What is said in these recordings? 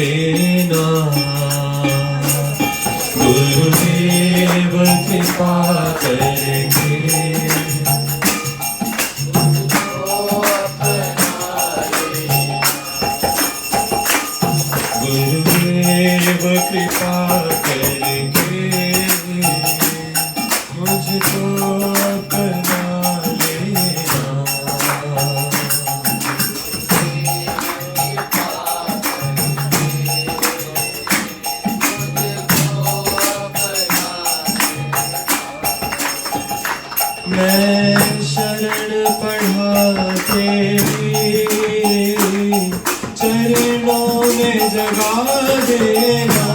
लेना। गुरुदेव कृपा करके गुरुदेव कृपा करके मुझको अपना लेना। मैं शरण पढ़ा तेरी चरणों में जगा देना।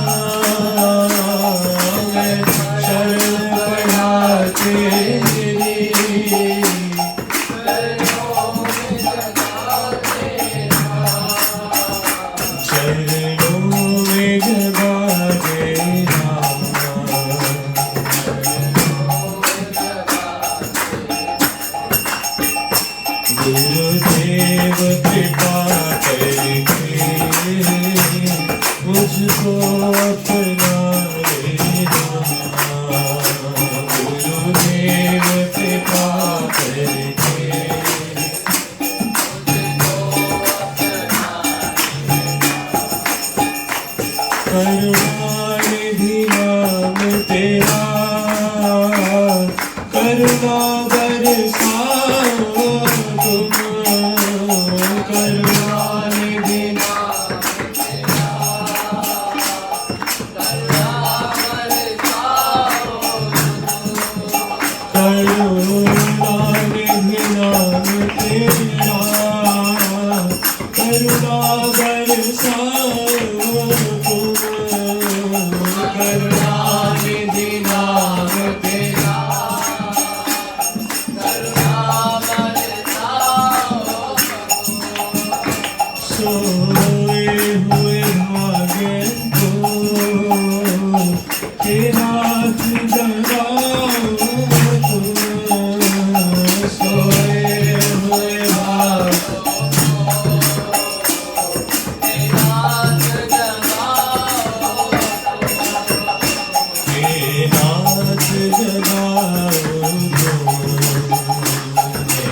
मैं शरण पढ़ा तेरी चरणों में जगा देना। चरणों में जगा देना। गुरुदेव कृपा करके मुझको अपना लेना। गुरुदेव कृपा करके करुणानिधि नाम तेरा करुणा बरसाओ तुम। करुणानिधि नाम तेरा करुणा बरसाओ तुम। करुणानिधि नाम तेरा करुणा बरसाओ तुम। करुणानिधि नाम तेरा सोए हुए भाग्य को के हाथ जगाओ तुम। सोए हुए भाग्य के हाथ जगाओ के हाथ जगाओ के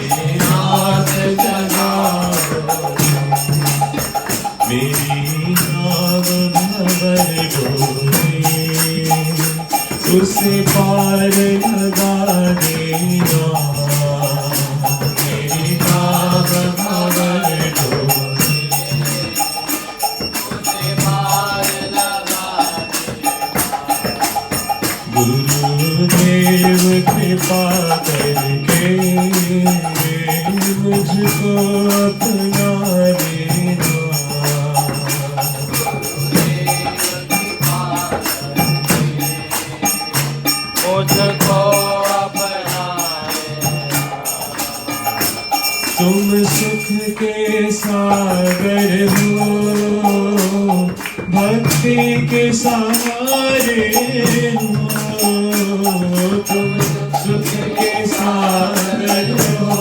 हाथ जगाओ। मेरी नाव भंवर डोली उसे पार लगा देना। मेरी नाव भंवर डोली उसे पार लगा देना। गुरुदेव कृपा करके मुझको अपना लेना। तुम सुख के सागर हो भक्ति के सहारे हो। तुम सुख के सागर हो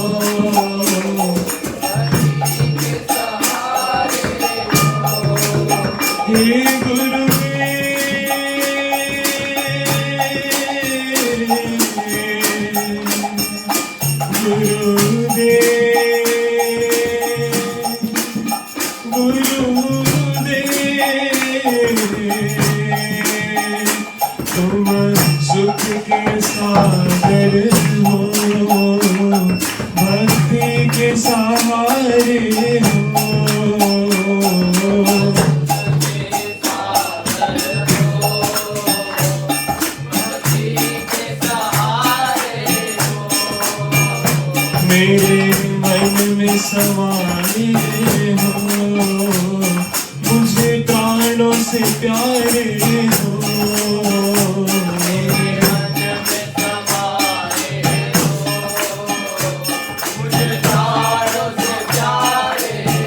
हे तुम सुख के सागर हो भक्ति के सहारे हो। मेरे मन में समाये हो मुझे प्राणों से प्यारे हो। मेरे मन में समाये हो मुझे प्राणों से प्यारे हो।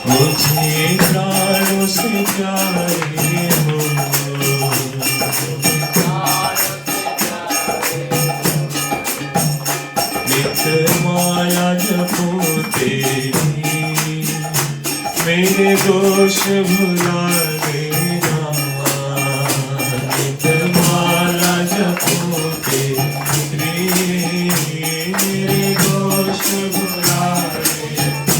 मुझे प्राणों से प्यारे हो। माया जपो तेरी मेरे दो दोष भुला देना, नित माला जपो तेरी, मेरे दोष भुला देना।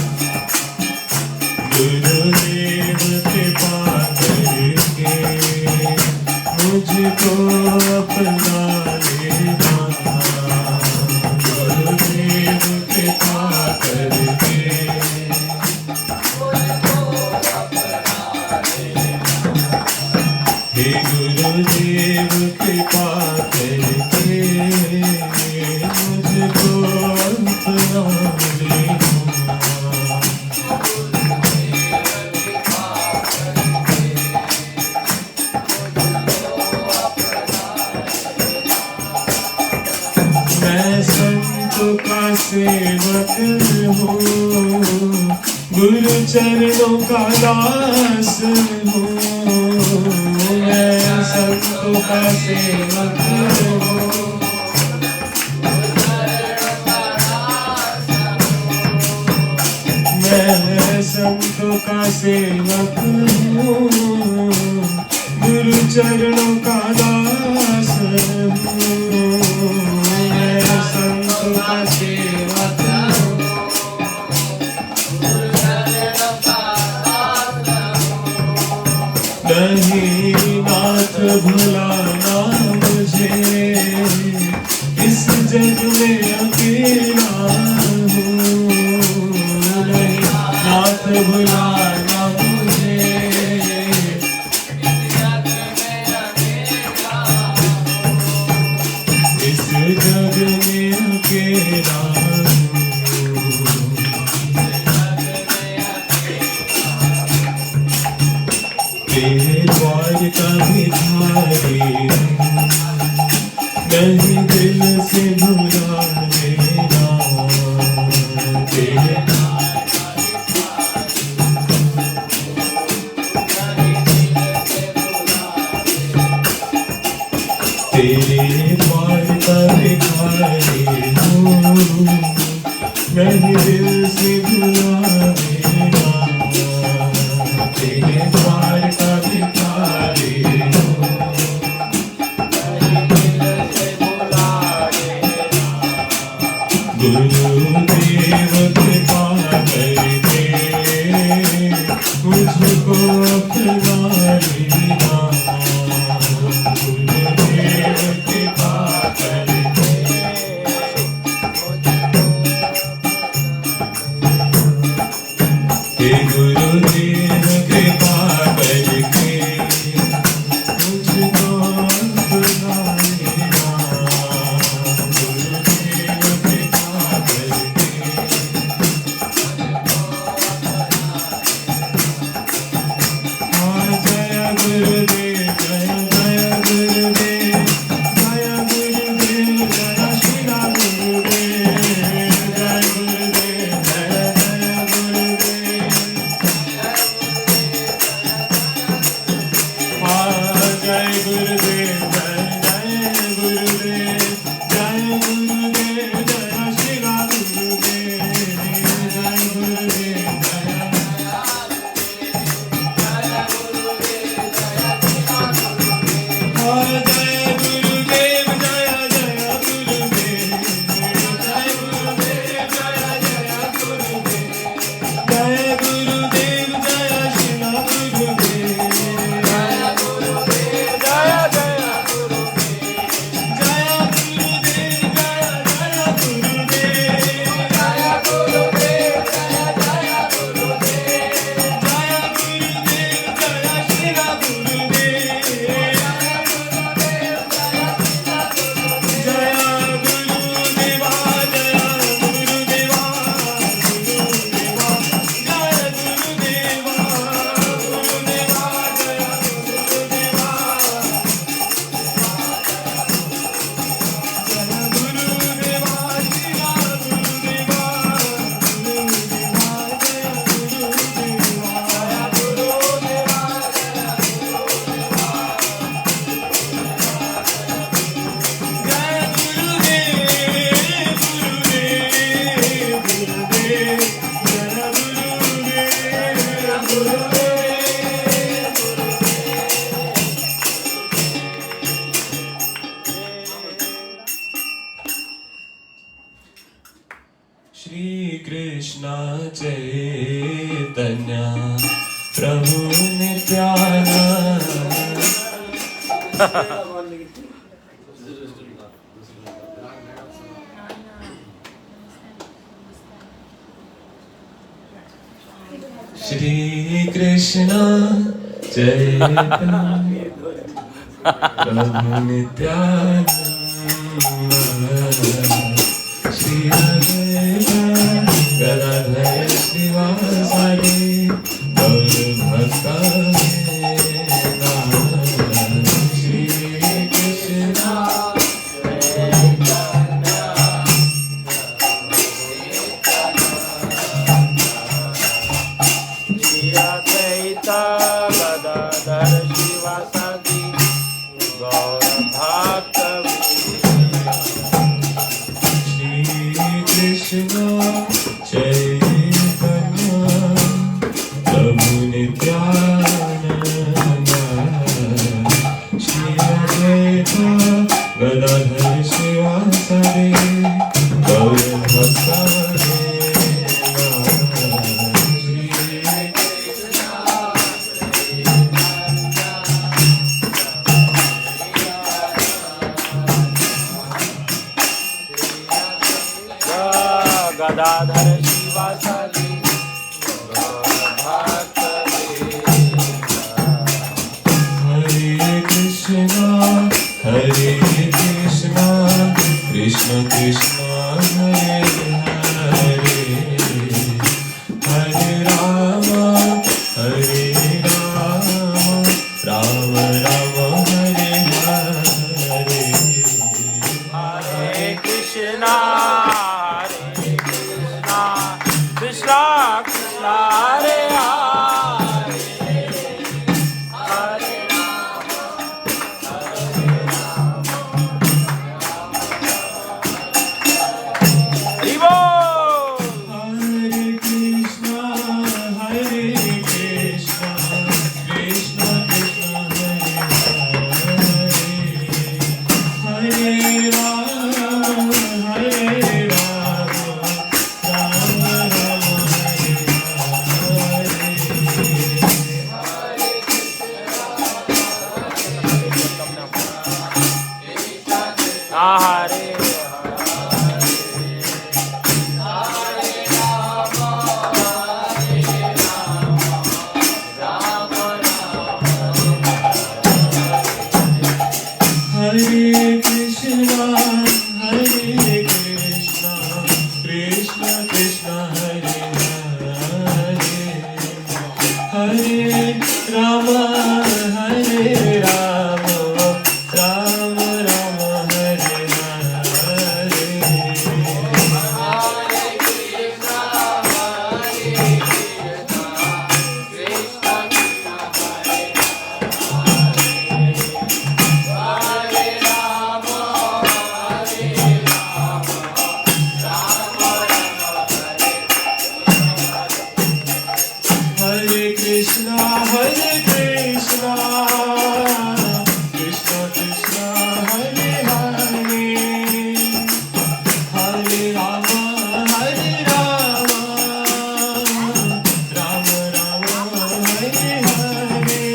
गुरुदेव कृपा करके मुझको अपना लेना, गुरुदेव कृपा करके हे गुरुदेव कृपा करके मुझको अपना लेना। मैं संत का सेवक हूँ, गुरु चरणों का दास हूँ। मैं संत का सेवक हूँ, मैं संत का सेवक हूँ, गुरु चरणों का दास हूँ। मैं संत का सेवक हूँ, नहीं नाथ भुलाना मुझे, इस जग में अकेला हूँ। नहीं नाथ भुलाना मुझे, इस जग में अकेला हूँ। तेरे द्वार का भिखारी नहीं दिल से भुला देना, तेरे द्वार का भिखारी हूँ, नहीं दिल से भुला देना, तेरे द्वार का भिखारी हूँ। गुरुदेव कृपा करके मुझको अपना लेना, गुरुदेव कृपा करके। हे गुरुदेव कृपा करके मुझको अपना लेना, गुरुदेव कृपा करके। जय गुरुदेव प्रभु नित्यानंद श्री कृष्ण चैतन्य प्रभु नित्यानंद श्री अद्वैत गदाधर श्रीवासादि गौर भक्तवृंदा श्री कृष्ण गदाधर शिवासादि गौर भक्त श्री कृष्ण चैतन्य प्रभु नित्यानंद श्री अद्वैत गदाधर शिवासादि गौर भक्तवृंदा गदाधर शिवासादि गौर भक्त हरे कृष्ण कृष्ण कृष्ण हरे हरे हरे राम राम राम हरे हरे हरे कृष्णा कृष्णा कृष्णा हरे हरे हरे हरि बोल। हरे कृष्ण कृष्ण कृष्ण हरे हरे राम राम राम हरे हरे हरे कृष्ण कृष्ण कृष्ण हरे हरे हरे राम राम राम हरे हरे हरे कृष्ण कृष्ण कृष्ण हरे हरे हरे राम राम राम हरे हरे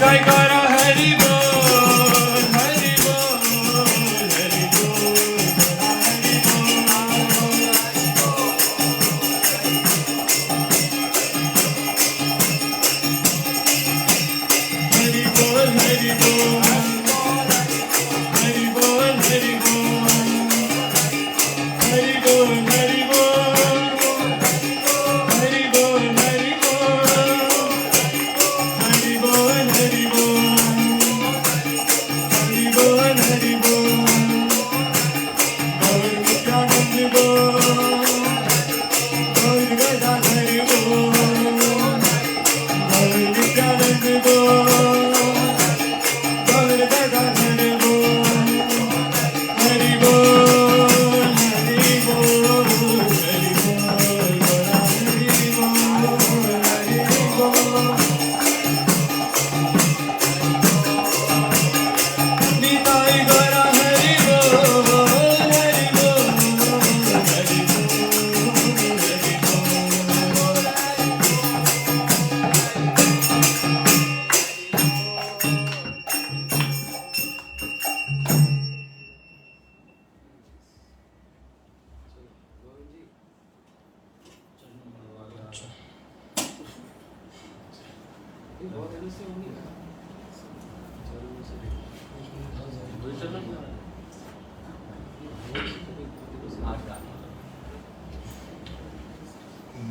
निताई गौरा हरि बोल हरि बोल हरि बोल हरि बोल हरि बोल हरि बोल हरि बोल हरि बोल हरि बोल हरि बोल गौर नित्यानंद बोल गौर गदाधर बोल गौर नित्यानंद बोल गौर गदाधर बोल हरि बोल हरि बोल हरि बोल हरि बोल निताई गौरा हरि बोल हरि बोल हरि बोल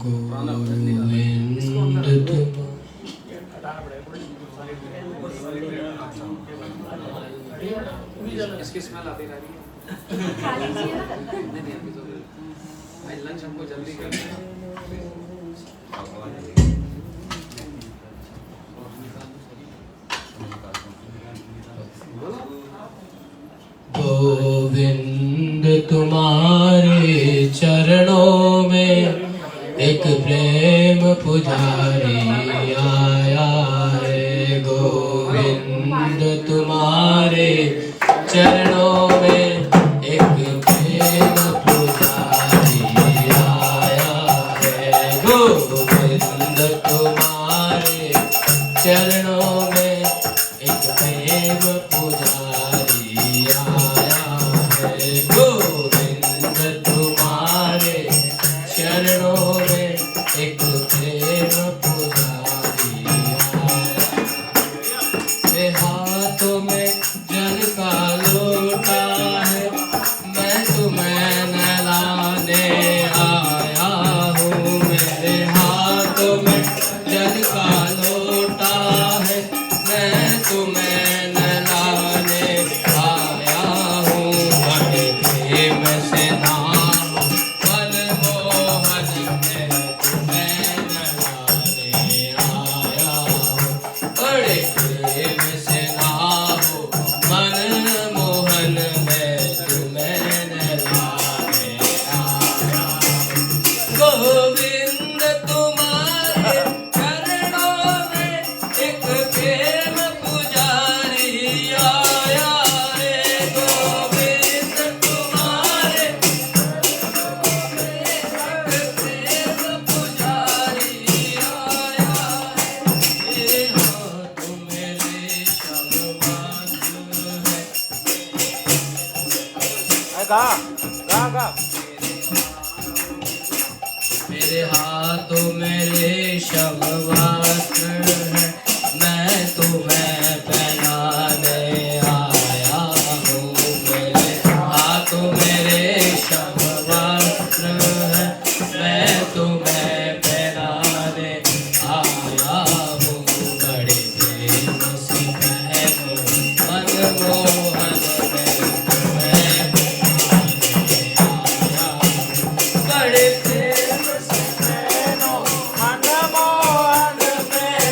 गोविंद इसकी स्मेल आती रह रही है। नहीं अभी तो भाई लंच हमको जल्दी करना है। गोविंद तुम्हारे चरणों में एक प्रेम पुजारी आया है। गोविंद तुम्हारे चरणों में एक प्रेम पुजारी आया है। गोविंद तुम्हारे चरणों में एक प्रेम पुजारी आया है। गोविंद तुम्हारे चरणों में एक प्रेम पुजारी आया है। हाथों में जल का लोटा है, मैं तुम्हें नहलाने आया हूँ। मेरे हाथों में जल का लोटा है, मैं तुम्हें नहलाने आया हूँ। बड़े प्रेम से नाम मनमोहन में तुम्हें नहलाने आया हूँ। बड़े प्रेम से नाम मनमोहन में तुम्हें नहलाने आया हूँ। गोविंद तुम्हारे चरणों में एक प्रेम पुजारी आया है। गोविंद तुम्हारे एक प्रेम पुजारी आया है। ये हाथ मेरे शब्दमात्र है। गा मेरे हाथों में रेशम वस्त्र है, मैं तुम्हें पहनाने आया हूँ। मेरे हाथों में रेशम वस्त्र है, मैं तुम्हें पहनाने आया हूँ। बड़े प्रेम से पहनो मनमोहन में तुम्हें पहनाने आया हूँ। बड़े प्रेम से मनमोहन में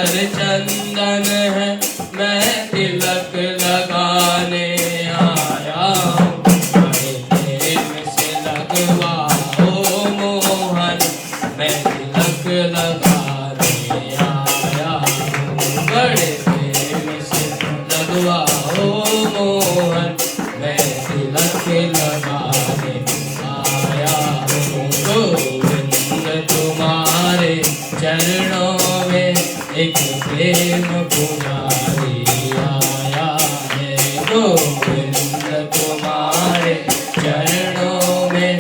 पर चंदन है मैं तिलक लगाने आया हूँ। बड़े प्रेम से लगवाओ मोहन मैं तिलक लगाने आया हूँ। बड़े प्रेम से लगवाओ मोहन मैं तिलक लगाने आया हूँ। गोविंद तुम्हारे चरणों में एक प्रेम पुजारी आया है। गोविंद तुम्हारे चरणों में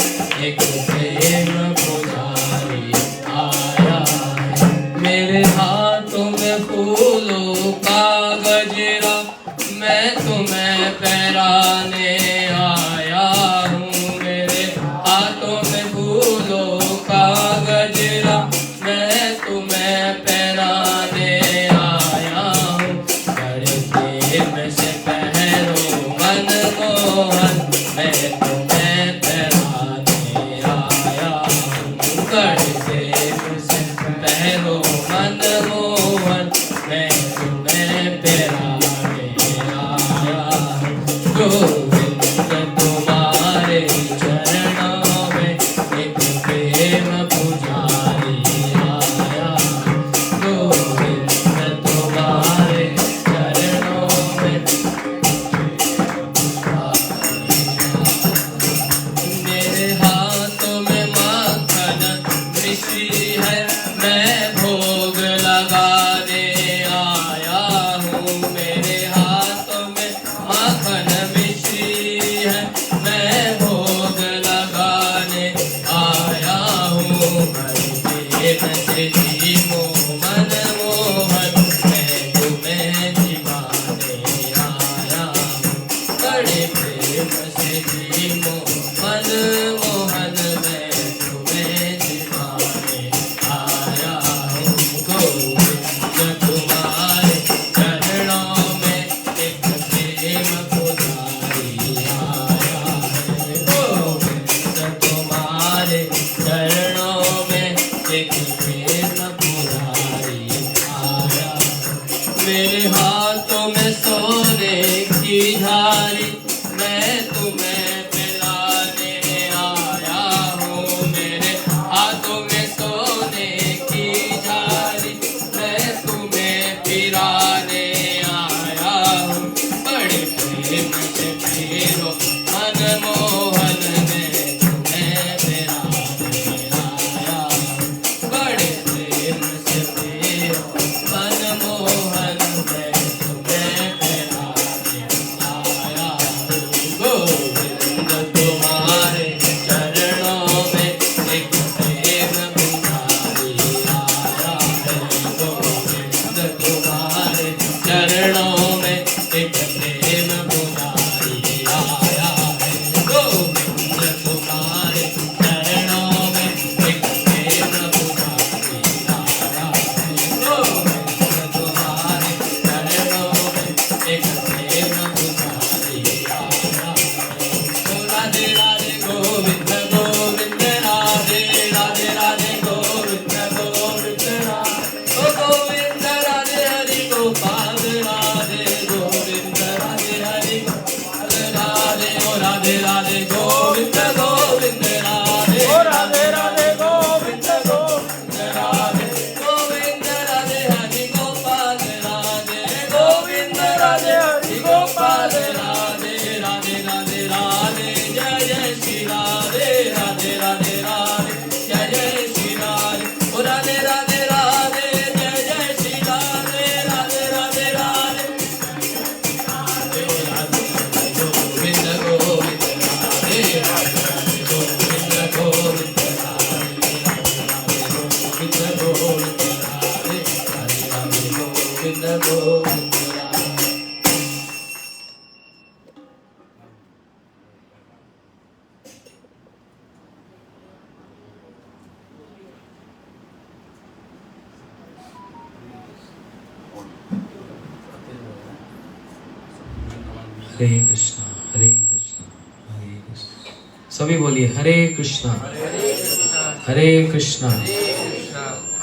एक प्रेम पुजारी आया है। मेरे हाथों में फूलों का गजरा मैं तुम्हें पहराने आया हूँ। मेरे हाथों में फूलों का गजरा मैं तुम्हें पहराने आया हूँ। बड़े प्रेम से पहरो मनमोहन मैं तुम्हें पहराने आया हूँ। बड़े प्रेम से पहरो मनमोहन मैं तुम्हें पहराने आया हूँ। गोविंद तुम्हारे चरणों में एक प्रेम पुजारी आया। गोविंद तुम्हारे चरणों में मेरे हाथों में माखन मिश्री है मैं भोग लगाने आया हूँ। मेरे हाथों में माखन मिश्री है मैं भोग लगाने आया हूँ। बड़े प्रेम से जीवो मनमोहन मैं तुम्हें जिवाने आया हूँ। बड़े प्रेम से जीवो मनमोहन मैं तुम्हें जिवाने आया हूँ। गोविंद तुम्हारे चरणों में एक प्रेम पुजारी आया है। गोविंद तुम्हारे चरणों में एक प्रेम पुजारी आया। मेरे हाथों में सोने की झारी मैं तुम्हें पिलाने आया हूँ। मेरे हाथों में सोने की झारी मैं तुम्हें पिलाने आया हूँ। बड़े प्रेम से फिरो मनमोहन मैं तुम्हें पिलाने आया हूँ। बड़े प्रेम से फिरो मनमोहन मैं तुम्हें पिलाने आया हूँ। गोविंद तुम्हारे चरणों में एक प्रेम पुजारी आया है। गोविंद तुम्हारे चरणों में एक प्रेम पुजारी आया है। गोविंद तुम्हारे चरणों में एक प्रेम पुजारी आया है। गोविंद तुम्हारे चरणों में एक प्रेम पुजारी आया है। ओ राधे राधे गोविंद गोविंद राधे राधे राधे गोविंद गोविंद राधे। ओ गोविंद राधे हरि गोपाल राधे गोविंद राधे हरि गोपाल राधे। ओ राधे राधे गोविंद गोविंद राधे। ओ राधे राधे गोविंद गोविंद राधे। गोविंद राधे हरि गोपाल राधे। गोविंद राधे हरि गोपाल राधे। राधे राधे राधे जय जय श्री राधे। राधे राधे राधे जय जय श्री राधे। ओ राधे राधे राधे जय जय श्री राधे। राधे राधे राधे गोविंद गोविंद राधे। राधे राधे गोविंद गोविंद राधे। गोविंद गोविंद राधे। राधे राधे गोविंद गोविंद राधे। हरे कृष्णा हरे कृष्णा हरे कृष्णा। सभी बोलिए हरे कृष्णा हरे कृष्णा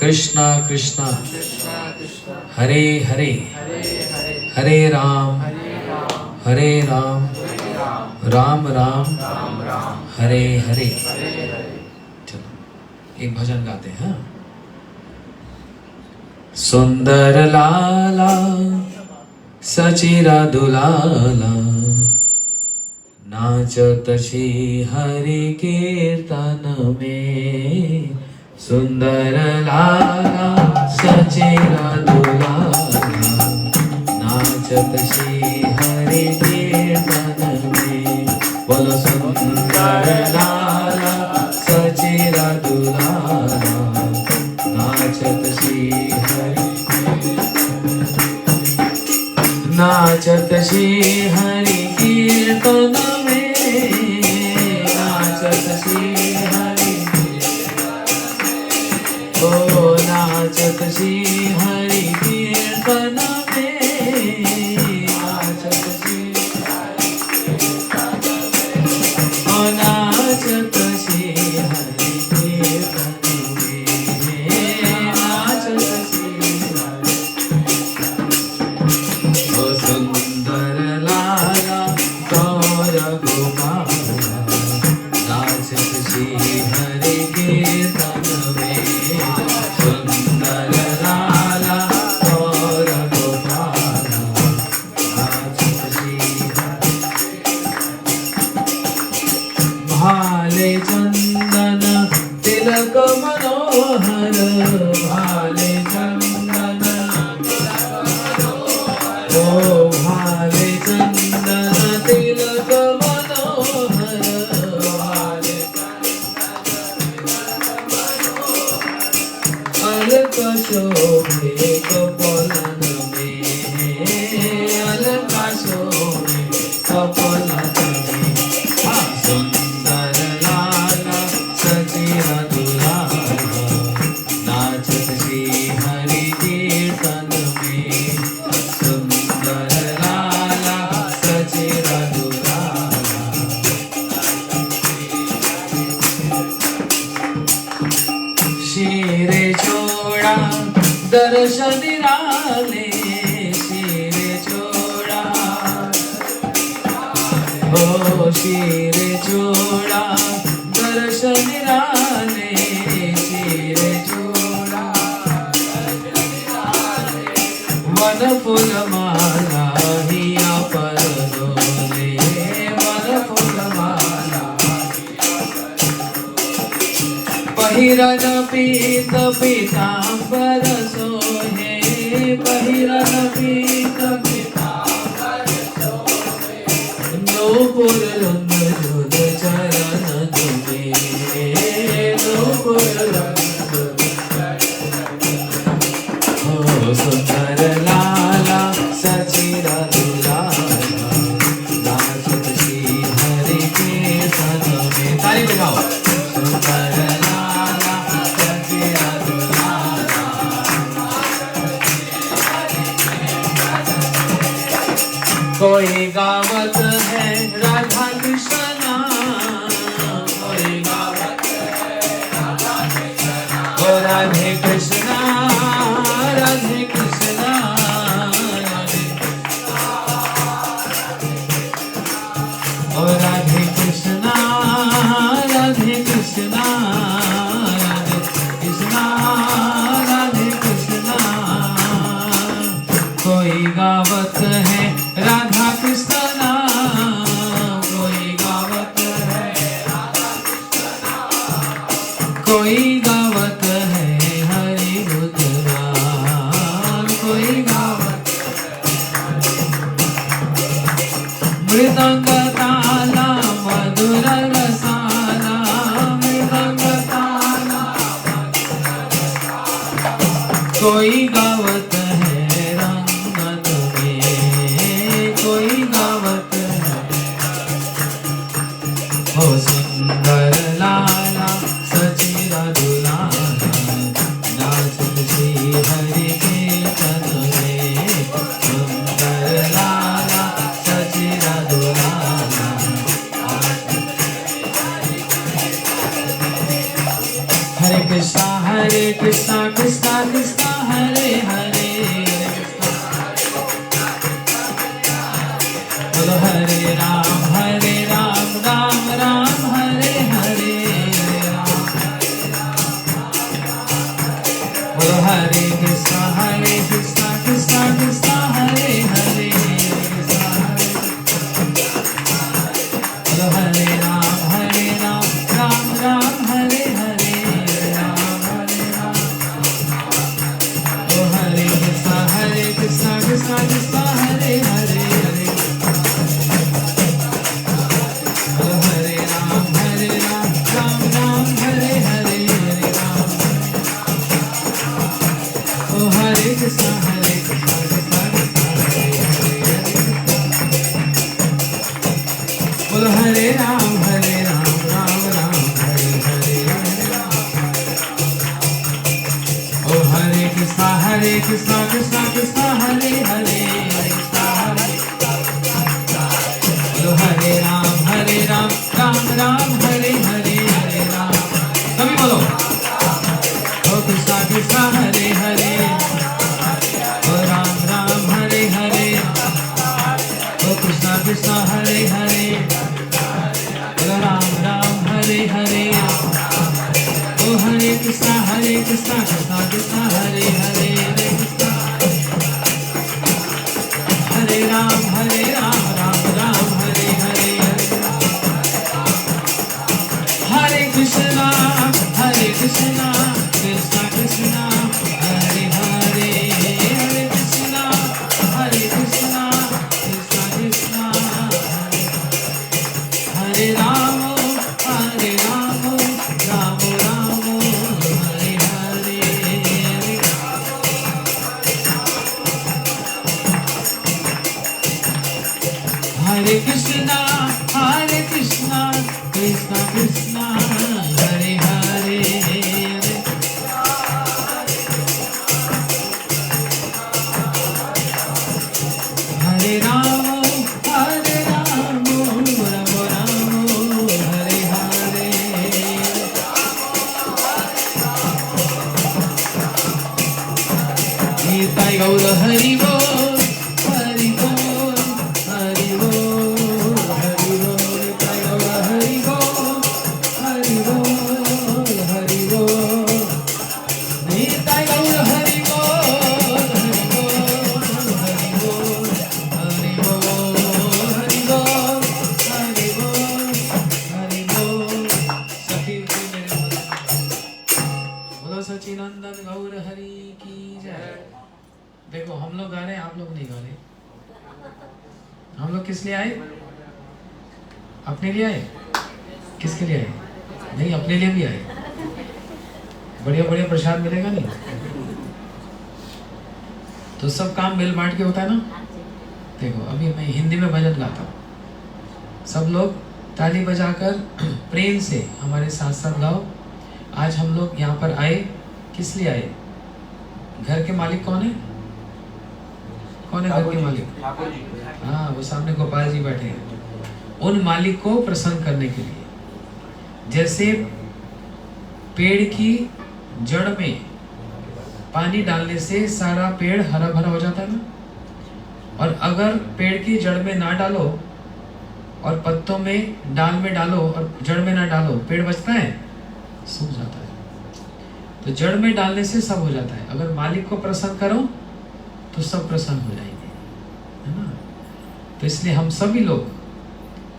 कृष्णा कृष्णा हरे हरे हरे राम राम राम हरे हरे। चलो एक भजन गाते हैं। सुंदर लाला सचिरा दुलाला नाचत श्री हरि कीर्तन में। सुंदर लाला सचिरा दुलाला नाचत श्री हरि कीर्तन में। बोलो सुंदर लाला सचिरा दुलाला नाचत श्री हरि नाचत श्री हरि कीर्तन में। नाचत श्री हरि ओ नाचत श्री हरि कीर्तन में। नाचत श्री ओ नाचत श्री हरि कीर्तन में। नाचत श्री हरि ओ सुंदर लाला गौर गोपाला नाचत श्री हरि कीर्तन में। सुंदर लाला गौर गोपाला नाचत श्री हरि भाले चंदन तिलक मनोहर। भाले चंदन ओ भाले चंदन तिलक मनोहर। भाले अलक शोभे कपलन में। अलक शोभे कपलन में। सुंदर लाला सचिरा दुलाला नाचत श्री हरि कीर्तन में। सुंदर लाला सचिरा दुलाला शीरे छोड़ा दर्शन निराले। शीरे छोड़ा ओ शीरे छोड़ा दर्शन निराले। शीरे छोड़ा वन फूल माला हिया पर डोले। वन फूल माला पहिरन पीत पीतांबर सोहे। पहिरन पीत पीतांबर सोहे। नूपुर लुंद लुद चरण तुम्हे। नूपुर लुंद ओ सुंदर लाला सचिरा दुलाला नाचत श्री हरि कीर्तन में। ताली बजाओ। सुंदर लाला सचिरा दुलाला कोई गावत है राधा कृष्णा। कोई गावत है राधा कृष्णा। ओ राधे कृष्णा राधे कृष्णा राधे ओ राधे कृष्णा राधे कृष्णा राधे कृष्णा राधे कृष्णा। कोई गावत है राधा कृष्णा। कोई गावत है राधा कृष्णा। कोई गावत है हरि रुद्रा। कोई गावत मृदंग ताला मधुर रसाला। मृदंग ताला कोई गावत है रंगत में। कोई गावत है ओ सुंदर लाला सचिरा दुलाला नाचत श्री हरि कीर्तन में। सुंदर लाला सचिरा दुलाला हरे कृष्णा कृष्णा कृष्णा हरे हरे। बोलो हरे कृष्णा कृष्णा कृष्णा हरे हरे बोलो हरे राम राम राम हरे हरे राम हरे राम ओ हरे कृष्णा कृष्णा कृष्णा हरे हरे हरे बोलो हरे राम राम राम हरे हरे हरे राम ओ हरे कृष्णा कृष्णा कृष्णा हरे हरे हरे बोलो हरे राम राम राम हरे हरे हरे राम ओ हरे कृष्णा कृष्णा कृष्णा हरे हरे हरे कृष्णा हरे बोलो हरे राम राम राम हरे हरे हरे राम सभी बोलो ओ कृष्णा कृष्णा हरे हरे ओ राम राम हरे हरे ओ कृष्णा कृष्णा हरे हरे ओ राम राम हरे हरे ओ हरे कृष्णा कृष्णा कृष्णा हरे हरे हरे कृष्णा हरे राम राम राम हरे हरे हरे हरे कृष्णा कृष्णा कृष्णा हरे हरे हरे कृष्णा कृष्णा कृष्णा हरे राम राम राम हरे हरे हरे कृष्णा कृष्णा कृष्णा हरे हरे हरे राम राम राम हरे हरे गीताई गौर हरि बोल हरि बोल हरि बोल हरि बोल गीताई गौर हरि बोल हरि बोल हरि बोल गीताई गौर हरि बोल हरि बोल हरि बोल हरि बोल हरि बोल हरि बोल हरि बोल सखी मेरे बोलो सच्चिदानंद गौर हरि की जय। देखो हम लोग गा रहे हैं, आप लोग नहीं गा रहे। हम लोग किस लिए आए? अपने लिए आए? किसके लिए आए? नहीं, अपने लिए भी आए। बढ़िया बढ़िया प्रसाद मिलेगा नहीं तो सब काम मिल बांट के होता है ना। देखो अभी मैं हिंदी में भजन गाता हूँ, सब लोग ताली बजाकर प्रेम से हमारे साथ साथ गाओ। आज हम लोग यहाँ पर आए, किस लिए आए? घर के मालिक कौन है? कौन है घर के मालिक? हाँ, वो सामने गोपाल जी बैठे हैं। उन मालिक को प्रसन्न करने के लिए, जैसे पेड़ की जड़ में पानी डालने से सारा पेड़ हरा भरा हो जाता है ना, और अगर पेड़ की जड़ में ना डालो और पत्तों में डाल में डालो और जड़ में ना डालो, पेड़ बचता है? सूख जाता है। तो जड़ में डालने से सब हो जाता है। अगर मालिक को प्रसन्न करो तो सब प्रसन्न हो जाएंगे, है ना। तो इसलिए हम सभी लोग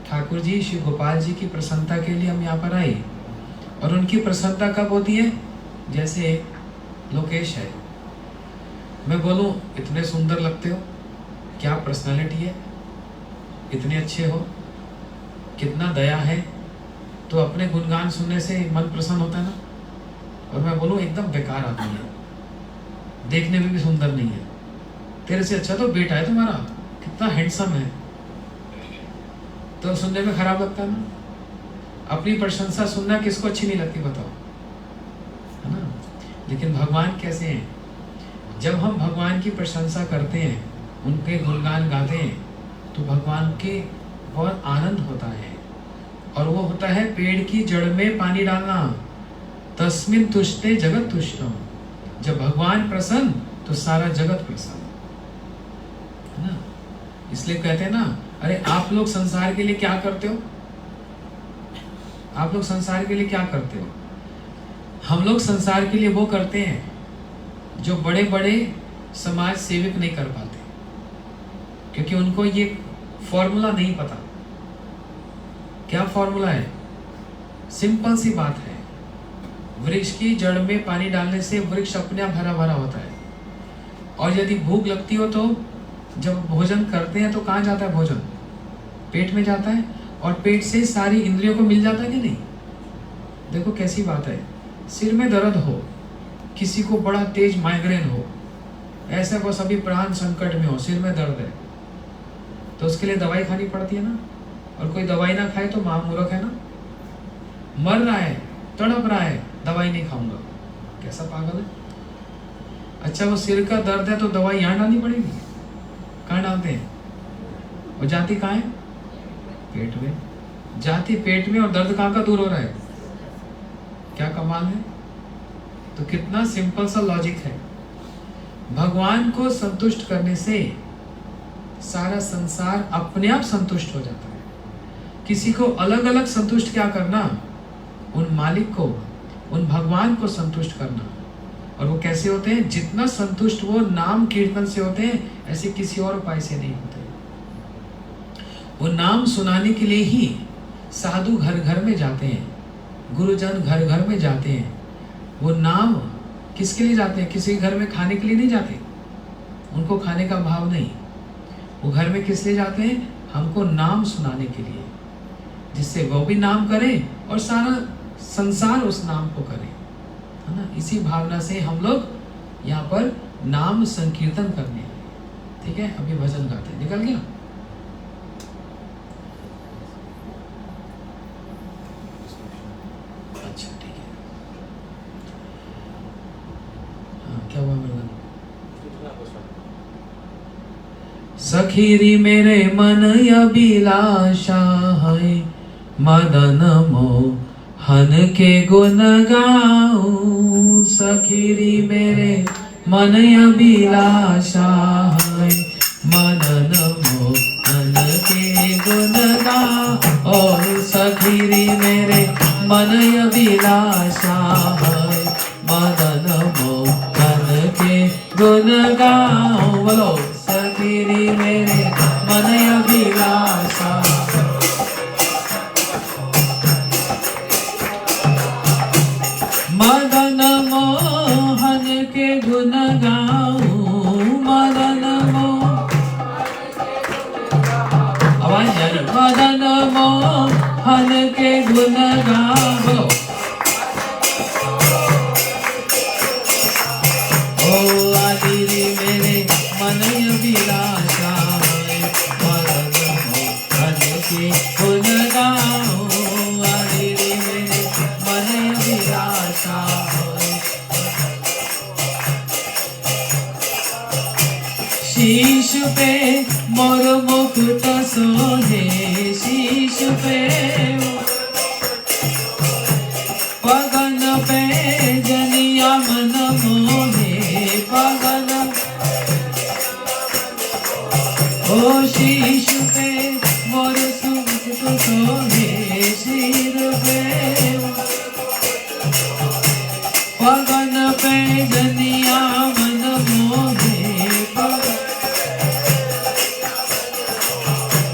ठाकुर जी श्री गोपाल जी की प्रसन्नता के लिए हम यहाँ पर आए। और उनकी प्रसन्नता कब होती है? जैसे लोकेश है, मैं बोलूँ इतने सुंदर लगते हो, क्या पर्सनालिटी है, इतने अच्छे हो, कितना दया है, तो अपने गुणगान सुनने से मन प्रसन्न होता है ना। और मैं बोलूँ एकदम बेकार आदमी है, देखने में भी सुंदर नहीं है, तेरे से अच्छा तो बेटा है तुम्हारा, कितना हैंडसम है, तो सुनने में खराब लगता है ना। अपनी प्रशंसा सुनना किसको अच्छी नहीं लगती बताओ, है ना। लेकिन भगवान कैसे हैं? जब हम भगवान की प्रशंसा करते हैं, उनके गुणगान गाते हैं, तो भगवान के बहुत आनंद होता है। और वो होता है पेड़ की जड़ में पानी डालना, तस्मिन तुष्टे जगत तुष्टम। जब भगवान प्रसन्न तो सारा जगत प्रसन्न, है ना। इसलिए कहते हैं ना, अरे आप लोग संसार के लिए क्या करते हो? आप लोग संसार के लिए क्या करते हो? हम लोग संसार के लिए वो करते हैं जो बड़े बड़े समाज सेवक नहीं कर पाते, क्योंकि उनको ये फॉर्मूला नहीं पता। क्या फॉर्मूला है? सिंपल सी बात है, वृक्ष की जड़ में पानी डालने से वृक्ष अपने आप हरा भरा होता है। और यदि भूख लगती हो तो जब भोजन करते हैं तो कहाँ जाता है भोजन? पेट में जाता है, और पेट से सारी इंद्रियों को मिल जाता है कि नहीं? देखो कैसी बात है, सिर में दर्द हो, किसी को बड़ा तेज माइग्रेन हो, ऐसा बस अभी प्राण संकट में हो, सिर में दर्द है, तो उसके लिए दवाई खानी पड़ती है ना। और कोई दवाई ना खाए तो महामूर्ख है ना। मर रहा है, तड़प रहा है, दवाई नहीं खाऊंगा, कैसा पागल है। अच्छा वो सिर का दर्द है तो दवाई यहाँ डालनी पड़ेगी? कहाँ डालते हैं? और जाती कहाँ है? पेट में। जाती पेट में, और दर्द कहाँ का दूर हो रहा है? क्या कमाल है। तो कितना सिंपल सा लॉजिक है। भगवान को संतुष्ट करने से सारा संसार अपने आप संतुष्ट हो जाता है। किसी को अलग अलग संतुष्ट क्या करना? उन मालिक को, उन भगवान को संतुष्ट करना। और वो कैसे होते हैं? जितना संतुष्ट वो नाम कीर्तन से होते हैं, ऐसे किसी और उपाय से नहीं होते। वो नाम सुनाने के लिए ही साधु घर घर में जाते हैं, गुरुजन घर घर में जाते हैं। वो नाम किसके लिए जाते हैं? किसी घर में खाने के लिए नहीं जाते, उनको खाने का भाव नहीं। वो घर में किस लिए जाते हैं? हमको नाम सुनाने के लिए, जिससे वो भी नाम करें और सारा संसार उस नाम को करे, है ना। इसी भावना से हम लोग यहाँ पर नाम संकीर्तन करने आए। ठीक है, अभी भजन गाते हैं। निकल गया? अच्छा ठीक है। हाँ, क्या हुआ मेरा? सखीरी मेरे मन अभिलाषा है, मदन मोहन के गुण गाऊं। सखीरी मेरे मन अभिलाषा है, मदन मोहन के गुण गाऊं। सखीरी मेरे मन अभिलाषा है, मदन मोहन के गुण गाऊं। बोलो सखीरी मेरे मन अभिलाषा, मदन मोहन के गुण गाऊं। मदन आवाज जारी। मदन मोहन के गुण गाऊं। ओ आदिरी मेरे मन अभिलाषा, मदन मोहन के गुण गाऊं। आदिरी मेरे मन अभिलाषा। शीश पे मोर मुकुट सोहे, शीश पे पगन पे जनिया मन मोहे, पगन ओ शीश पे मोर मुकुट सोहे, सिर पे पगन पे जनिया मन मोहे।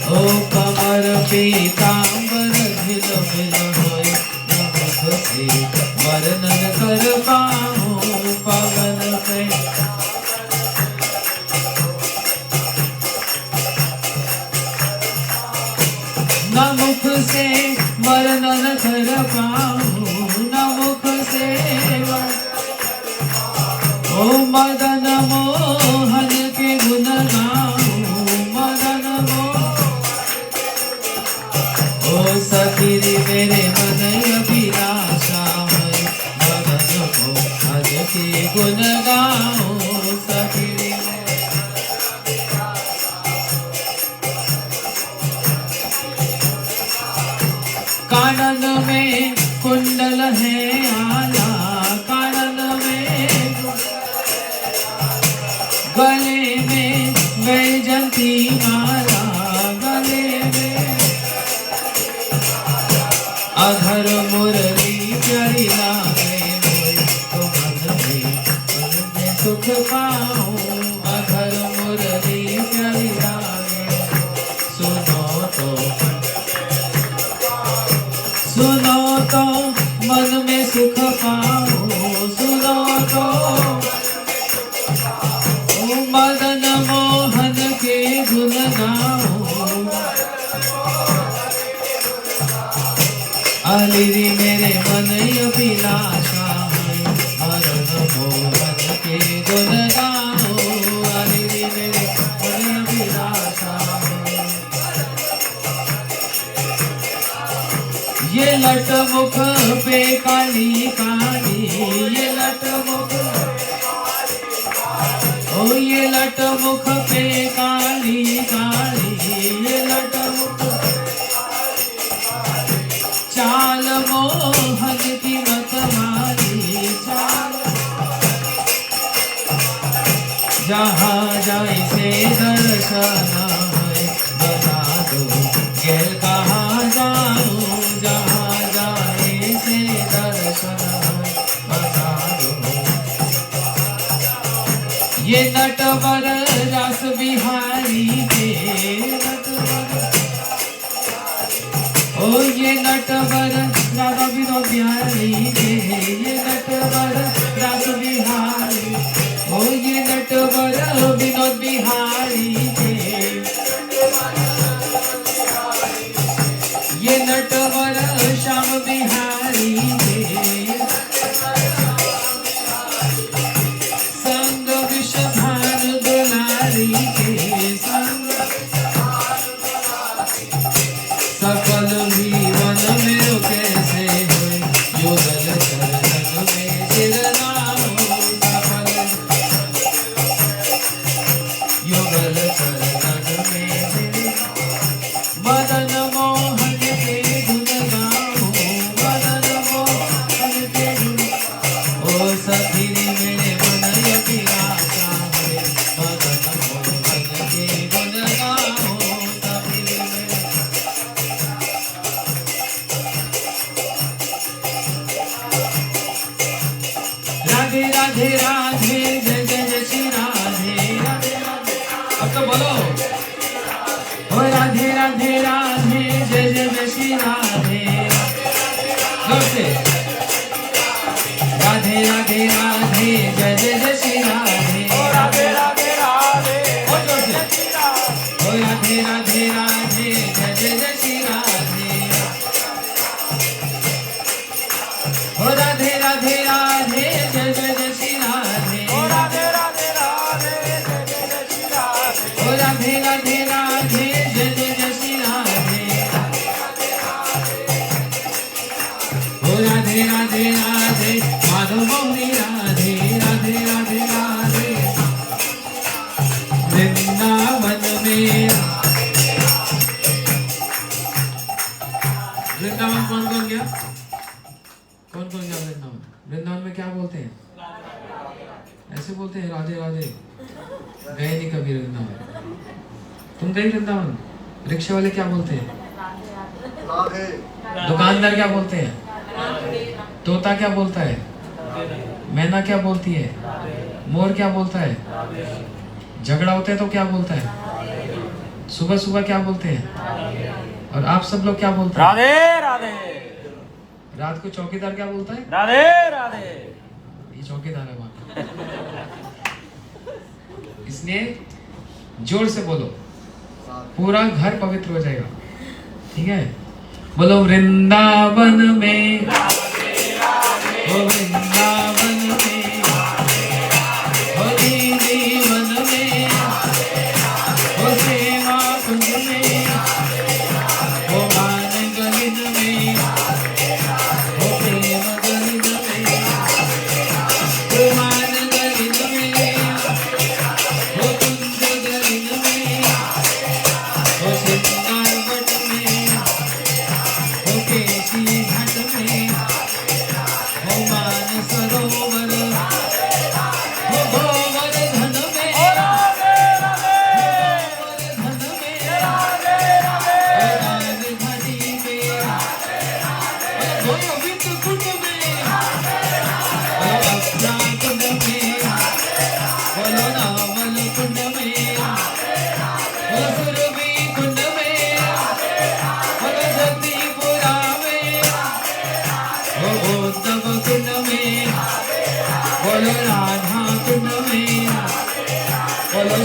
ओ कमर पीतांबर झिल मिल होए, नमक से वर्णन कर पाऊं। पगन पे नमुख से वर्णन कर पाऊं, नमुख से। ओ मदन मोहन के गुण गाऊं, मदन ओ सखीरी मेरे मन अभिलाषा है, मदन मोहन के गुण गाऊं। सखीरी कानन में कुंडल है आला, कानन में गले में वैजंती माला, गले में अधर मुरली प्यारी लागे मोए। तो मन में सुख पाऊं अधर मुरली प्यारी लागे सुनो तो मन में सुख पाऊं सुनो तो मदन मोहन के गुण गाऊं अलिरी मेरे मन अभिलाषा है मदन मोहन के गुण गाऊं अलिरी मेरे मन अभिलाषा है ये लट मुख पे काली काली ये लट मुख ओ ये लट मुख पे काली काली ये लट मुख चाल मोहन की मत मारी चाल जहाँ जाए से दर्शन है बता दो गैर कहाँ जाऊँ जहाँ जाए से दर्शन है बता दो ये नटवर रस बिहारी के ओ ये नटवर राधा विनोद बिहारी के ये नटवर रस बिहारी ओ ये नटवर विनोद बिहारी के ये नटवर श्याम बिहारी के संग विषभान दुलारी के संग सकल जीवन में कैसे हुए युगल चरण में चिरनाओ सफल युगल चरण में मदन मोहन के गुण गाऊं मदन मोहन के गुण ओ सखी मेरे मन अभिलाषा है मदन मोहन के गुण गाऊं सखी मेरे राधे राधे राधे जय जय श्री राधे राधे राधे अब तो बोलो ओ राधे राधे राधे जय जय श्री राधे जोर से राधे राधे राधे जय जय श्री राधे राधे राधे राधे और जोर से ओ राधे राधे राधे जय जय श्री राधे ओ राधे राधे राधे जय जय श्री राधे राधे राधे राधे जय जय श्री राधे ओ राधे राधे राधे जय जय श्री राधे ओ राधे राधे राधे माधव गौरी राधे राधे राधे राधे वृंदावन में वृंदावन कौन गया वृंदावन वृंदावन में क्या बोलते हैं ऐसे बोलते हैं राधे राधे गए नहीं कभी वृंदावन तुम गए वृंदावन रिक्शे वाले क्या बोलते हैं दुकानदार क्या बोलते हैं तोता क्या बोलता है मैना क्या बोलती है मोर क्या बोलता है झगड़ा होता है तो क्या बोलता है सुबह सुबह क्या बोलते हैं और आप सब लोग क्या बोलते हैं राधे राधे रात को चौकीदार क्या बोलता है राधे राधे ये चौकीदार है वहां इसलिए जोर से बोलो पूरा घर पवित्र हो जाएगा ठीक है बोलो वृंदावन में ओ वृंदावन में ओ जीवन में ओ सेवा कुंज में ओ मान गलिन में ओ प्रेम गलिन में ओ मान गलिन में ओ कुंज गलिन में ओ सिंगार वट में ओ केसी घाट में ओ मान सरो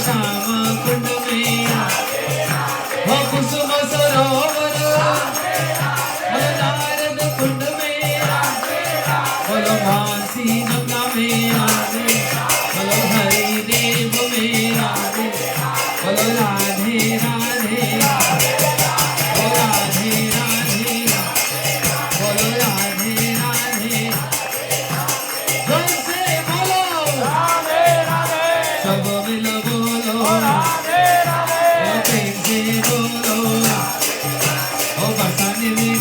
श्यामा कुंड में, हो कुसुम सरोवर, बोलो नारद कुंड में, बोलो मानसी गंगा में राधे, बोलो हरि देव में राधे, बोलो राधे राधे, बोलो राधे राधे, बोलो राधे राधे, जोर से बोलो राधे राधे सब मिल बोलो राधे राधे ओ प्रेम से बोलो ओ बरसाने में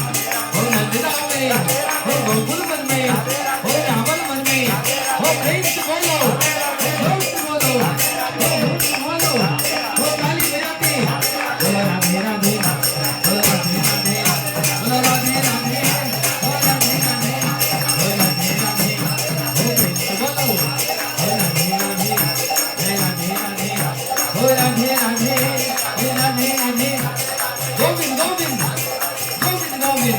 ओ नंदना में ओ गोकुल वन में ओ रावण वन में ओ प्रेम से बोलो ओ जोर से बोलो ओ जोर से बोलो ओ काली मैया पे बोलो राधे राधे बोलो राधे राधे बोलो राधे राधे बोलो राधे राधे बोलो राधे राधे ओ प्रेम से बोलो ओ राधे राधे जय राधे राधे ओ राधे राधे ओ राधे राधे गोविंद गोविंद गोविंद गोविंद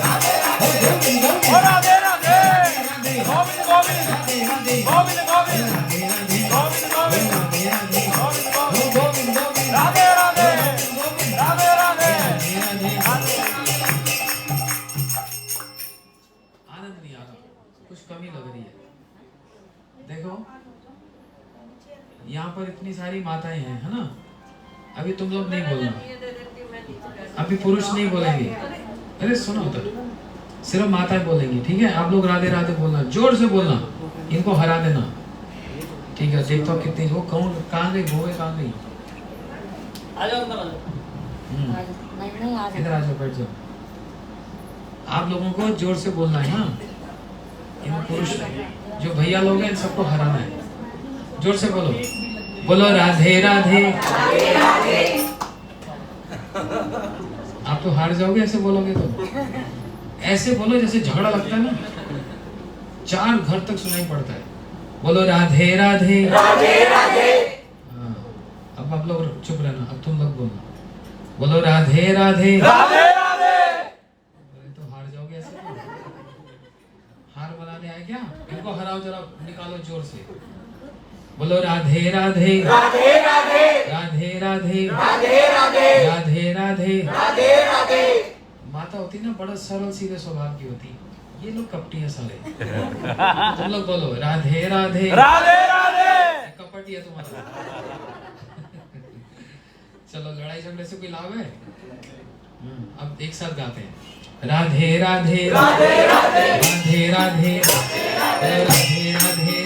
ओ गोविंद गोविंद ओ राधे राधे राधे गोविंद गोविंद राधे राधे गोविंद गोविंद राधे राधे गोविंद गोविंद राधे राधे गोविंद ओ गोविंद गोविंद गोविंद राधे राधे गोविंद राधे राधे राधे राधे आनंद नहीं आ रहा, कुछ कमी लग रही है। देखो यहाँ पर इतनी सारी माताएं हैं, है ना? अभी तुम लोग नहीं बोलना, अभी पुरुष नहीं बोलेंगे। अरे सुनो तो, सिर्फ माताएं बोलेंगी, ठीक है? आप लोग राधे राधे बोलना, जोर से बोलना, इनको हरा देना, ठीक है? देखता हूँ कितनी, वो कौन कहाँ गई, वो कहाँ गई? आ जाओ अंदर आ जाओ। इधर आ जाओ, बैठ जाओ। आप लोगों को जोर से बोलना है, हाँ? इन पुरुष जो भैया लोग हैं इन सबको हराना है, जोर से बोलो, बोलो राधे राधे। आप तो हार जाओगे ऐसे बोलोगे तो, ऐसे बोलो जैसे झगड़ा लगता है ना, 4 घर तक सुनाई पड़ता है। बोलो राधे राधे राधे राधे। हाँ, अब आप लोग चुप रहना, अब तुम लोग बोलना, बोलो राधे राधे राधे राधे तो हार जाओगे ऐसे तो। हार बनाने आए क्या? इनको हराओ जरा, निकालो जोर से, बोलो राधे राधे राधे राधे राधे राधे राधे राधे राधे राधे। राधे राधे माता होती ना बड़ा सरल सीधे स्वभाव की होती, ये लोग कपटी है साले। तुम लोग बोलो राधे राधे राधे राधे कपटी है तुम्हारा। चलो लड़ाई झगड़े से कोई लाभ है? अब एक साथ गाते हैं, राधे राधे राधे राधे राधे राधे राधे राधे राधे राधे राधे राधे राधे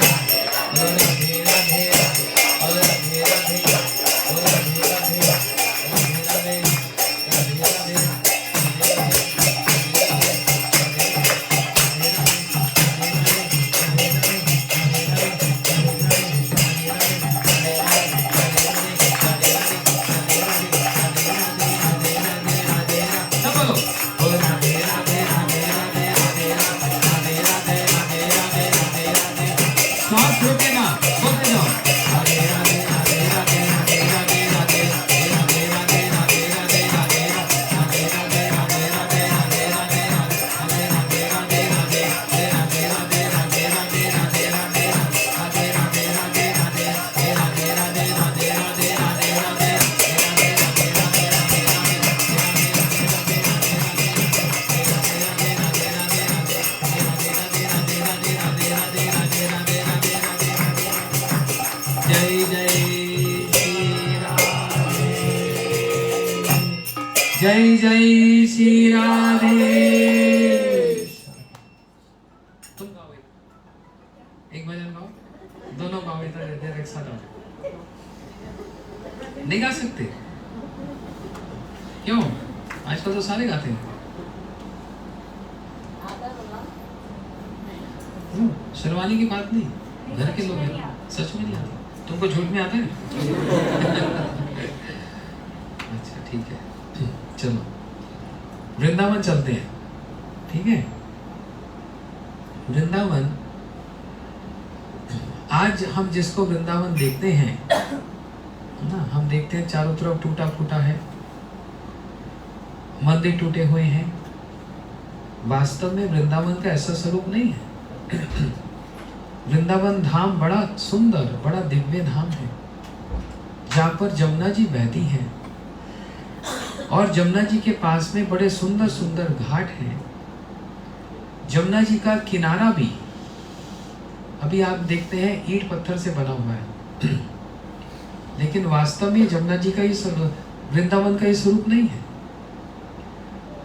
जय जय श्री राधे। तुम गाओ एक भजन गाओ, दोनों गाओ, इधर इधर एक साथ गाओ। नहीं गा सकते क्यों? आजकल तो सारे गाते हैं। शर्माने की बात नहीं, घर के लोग हैं, सच में नहीं आता। तुमको झूठ में आता है? अच्छा ठीक है, चलो वृंदावन चलते हैं, ठीक है? वृंदावन, आज हम जिसको वृंदावन देखते हैं ना, हम देखते हैं चारों तरफ टूटा फूटा है, मंदिर टूटे हुए हैं। वास्तव में वृंदावन का ऐसा स्वरूप नहीं है। वृंदावन धाम बड़ा सुंदर, बड़ा दिव्य धाम है, जहाँ पर जमुना जी बहती हैं और जमुना जी के पास में बड़े सुंदर सुंदर घाट हैं। जमुना जी का किनारा भी अभी आप देखते हैं ईंट पत्थर से बना हुआ है, लेकिन वास्तव में जमुना जी का ये वृंदावन का ये स्वरूप नहीं है।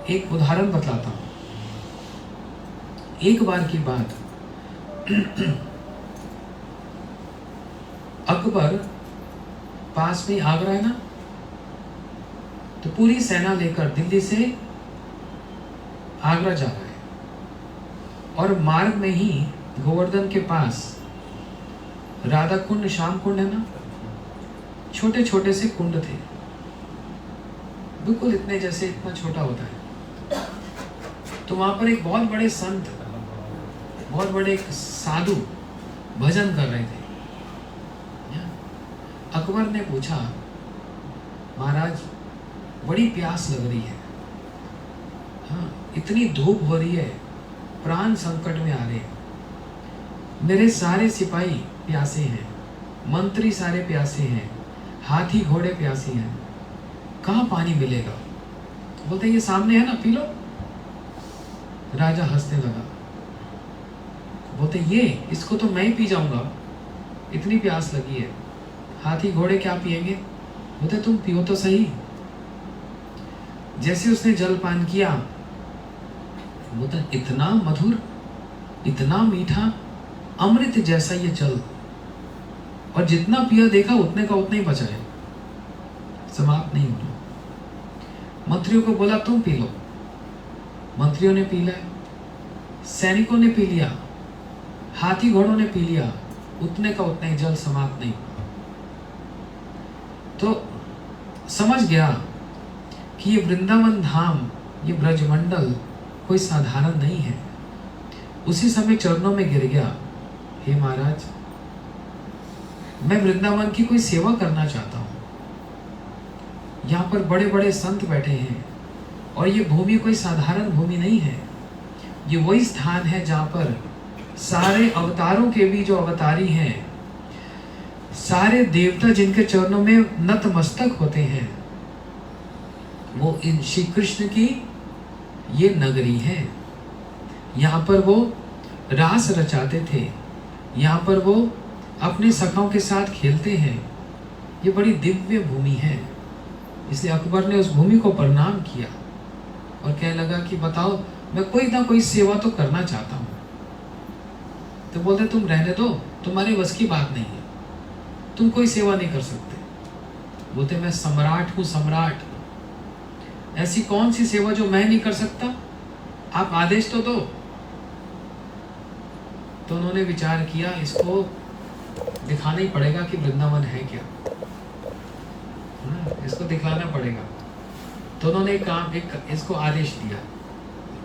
एक उदाहरण बतलाता हूं। एक बार की बात, अकबर पास में आगरा है ना, तो पूरी सेना लेकर दिल्ली से आगरा जा रहा है और मार्ग में ही गोवर्धन के पास राधा कुंड, श्याम कुंड है ना, छोटे छोटे से कुंड थे, बिल्कुल इतने जैसे इतना छोटा होता है। तो वहां पर एक बहुत बड़े संत, बहुत बड़े एक साधु भजन कर रहे थे। अकबर ने पूछा, महाराज बड़ी प्यास लग रही है, हाँ इतनी धूप हो रही है, प्राण संकट में आ रहे हैं, मेरे सारे सिपाही प्यासे हैं, मंत्री सारे प्यासे हैं, हाथी घोड़े प्यासे हैं, कहाँ पानी मिलेगा? बोलते ये सामने है ना, पी लो। राजा हंसने लगा, बोलते ये इसको तो मैं ही पी जाऊंगा, इतनी प्यास लगी है, हाथी घोड़े क्या पिएंगे? बोलते तुम पियो तो सही। जैसे उसने जल पान किया, बोलते इतना मधुर, इतना मीठा, अमृत जैसा ये जल, और जितना पिया देखा उतने का उतना ही बचा है, समाप्त नहीं हुआ। मंत्रियों को बोला तुम पी लो, मंत्रियों ने पी लिया, सैनिकों ने पी लिया, हाथी घोड़ों ने पी लिया, उतने का उतना ही जल समाप्त नहीं हुआ। तो समझ गया कि ये वृंदावन धाम, ये ब्रजमंडल कोई साधारण नहीं है। उसी समय चरणों में गिर गया, हे महाराज मैं वृंदावन की कोई सेवा करना चाहता हूँ। यहाँ पर बड़े बड़े संत बैठे हैं और ये भूमि कोई साधारण भूमि नहीं है, ये वही स्थान है जहाँ पर सारे अवतारों के भी जो अवतारी हैं, सारे देवता जिनके चरणों में नतमस्तक होते हैं, वो इन श्री कृष्ण की ये नगरी है। यहाँ पर वो रास रचाते थे, यहाँ पर वो अपने सखाओं के साथ खेलते हैं, ये बड़ी दिव्य भूमि है। इसलिए अकबर ने उस भूमि को प्रणाम किया और कहने लगा कि बताओ मैं कोई ना कोई सेवा तो करना चाहता हूँ। तो बोलते तुम रहने दो, तुम्हारे बस की बात नहीं है, तुम कोई सेवा नहीं कर सकते। बोलते मैं सम्राट हूँ, सम्राट, ऐसी कौन सी सेवा जो मैं नहीं कर सकता, आप आदेश तो दो। तो उन्होंने विचार किया, इसको दिखाना ही पड़ेगा कि वृंदावन है क्या, इसको दिखाना पड़ेगा। तो उन्होंने एक इसको आदेश दिया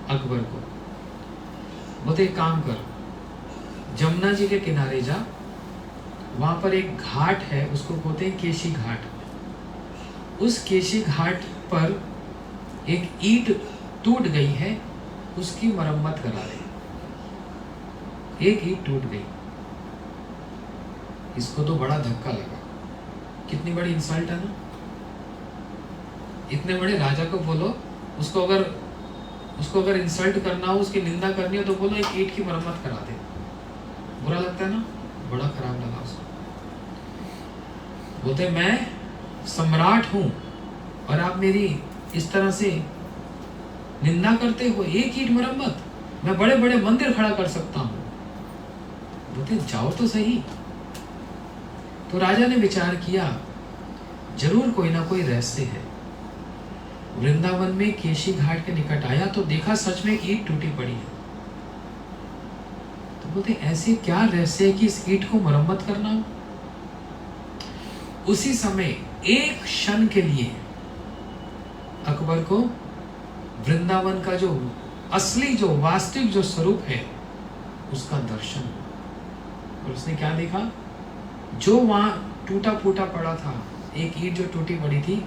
अकबर को, बोलते एक काम कर, जमुना जी के किनारे जा, वहां पर एक घाट है, उसको बोलते हैं केशी घाट। उस केशी घाट पर एक ईंट टूट गई है, उसकी मरम्मत करा दे। एक ईंट टूट गई, इसको तो बड़ा धक्का लगा, कितनी बड़ी इंसल्ट है ना। इतने बड़े राजा को बोलो, उसको अगर इंसल्ट करना हो, उसकी निंदा करनी हो, तो बोलो एक ईंट की मरम्मत करा दे। बुरा लगता है ना, बड़ा खराब लगा उसको। बोलते मैं सम्राट हूं और आप मेरी इस तरह से निंदा करते हो, एक ईंट मरम्मत, मैं बड़े बड़े मंदिर खड़ा कर सकता हूं। बोलते जाओ तो सही। तो राजा ने विचार किया, जरूर कोई ना कोई रहस्य है। वृंदावन में केशी घाट के निकट आया तो देखा सच में ईंट टूटी पड़ी है। तो बोलते ऐसे क्या रहस्य है कि इस ईंट को मरम्मत करना हो। उसी समय एक क्षण के लिए अकबर को वृंदावन का जो असली, जो वास्तविक जो स्वरूप है, उसका दर्शन हुआ। और उसने क्या देखा, जो वहां टूटा फूटा पड़ा था, एक ईंट जो टूटी पड़ी थी,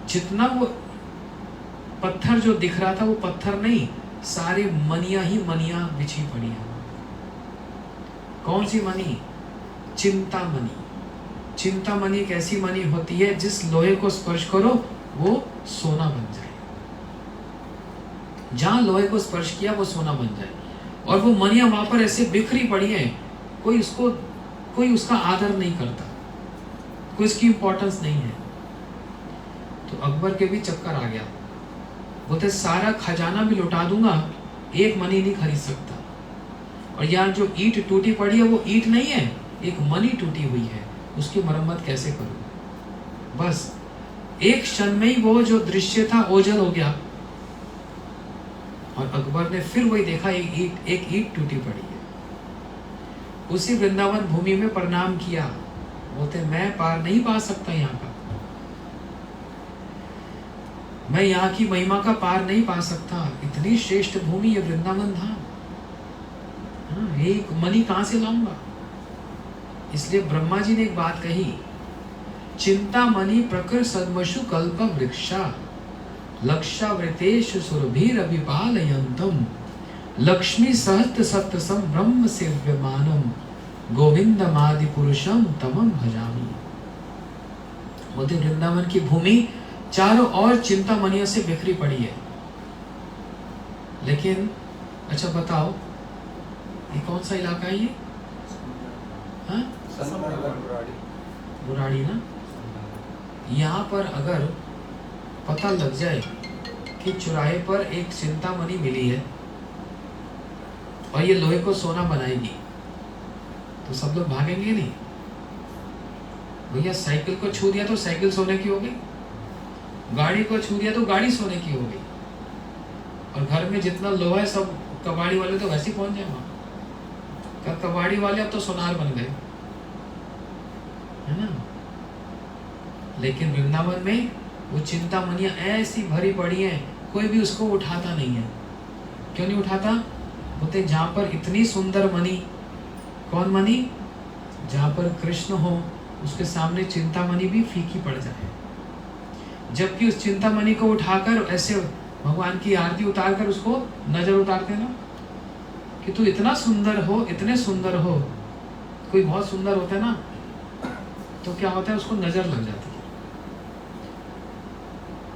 जितना वो पत्थर जो दिख रहा था, वो पत्थर नहीं, सारे मनिया ही मनिया बिछी पड़ी है। कौन सी मनी? चिंता मनी। चिंतामणि एक ऐसी मणि होती है जिस लोहे को स्पर्श करो वो सोना बन जाए। जहां लोहे को स्पर्श किया वो सोना बन जाए। और वो मणियां वहां पर ऐसे बिखरी पड़ी हैं, कोई उसका आदर नहीं करता, कोई इसकी इंपॉर्टेंस नहीं है। तो अकबर के भी चक्कर आ गया, बोलते सारा खजाना भी लुटा दूंगा, एक मणि नहीं खरीद सकता। और यहाँ जो ईंट टूटी पड़ी है वो ईंट नहीं है, एक मणि टूटी हुई है, उसकी मरम्मत कैसे करूं। बस एक क्षण में ही वो जो दृश्य था ओझल हो गया। और अकबर ने फिर वही देखा, एक ईंट टूटी पड़ी है। उसी वृंदावन भूमि में प्रणाम किया, बोलते मैं पार नहीं पा सकता यहाँ का, मैं यहाँ की महिमा का पार नहीं पा सकता। इतनी श्रेष्ठ भूमि ये वृंदावन धाम, एक मणि कहां से लाऊंगा। इसलिए ब्रह्मा जी ने एक बात कही, चिंतामणि प्रकृ सद्मशु कल्प वृक्षा लक्षावृतेषु सुरभिरभिपालयन्तम लक्ष्मी सहस्त्र सप्तसम ब्रह्म सेव्यमानम गोविंदमादि पुरुषम तमं भजामि। बोलते वृंदावन की भूमि चारों ओर चिंतामणियों से बिखरी पड़ी है। लेकिन अच्छा बताओ, ये कौन सा इलाका है ये? हाँ? बुराड़ी ना। यहाँ पर अगर पता लग जाए कि चौराहे पर एक चिंतामणि मिली है और ये लोहे को सोना बनाएगी, तो सब लोग भागेंगे नहीं। भैया साइकिल को छू दिया तो साइकिल सोने की हो गई, गाड़ी को छू दिया तो गाड़ी सोने की हो गई। और घर में जितना लोहा है सब कबाड़ी वाले तो वैसे ही पहुंच जाए वहां। कबाड़ी वाले अब तो सोनार बन गए, है ना। लेकिन वृंदावन में वो चिंतामणियां ऐसी भरी पड़ी हैं, कोई भी उसको उठाता नहीं है। क्यों नहीं उठाता? बोलते जहां पर इतनी सुंदर मणि, कौन मणि? जहां पर कृष्ण हो उसके सामने चिंतामणि भी फीकी पड़ जाए। जबकि उस चिंतामणि को उठाकर ऐसे भगवान की आरती उतारकर उसको नजर उतारते ना कि तू इतना सुंदर हो, इतने सुंदर हो। कोई बहुत सुंदर होता है ना, तो क्या होता है, उसको नजर लग जाती है।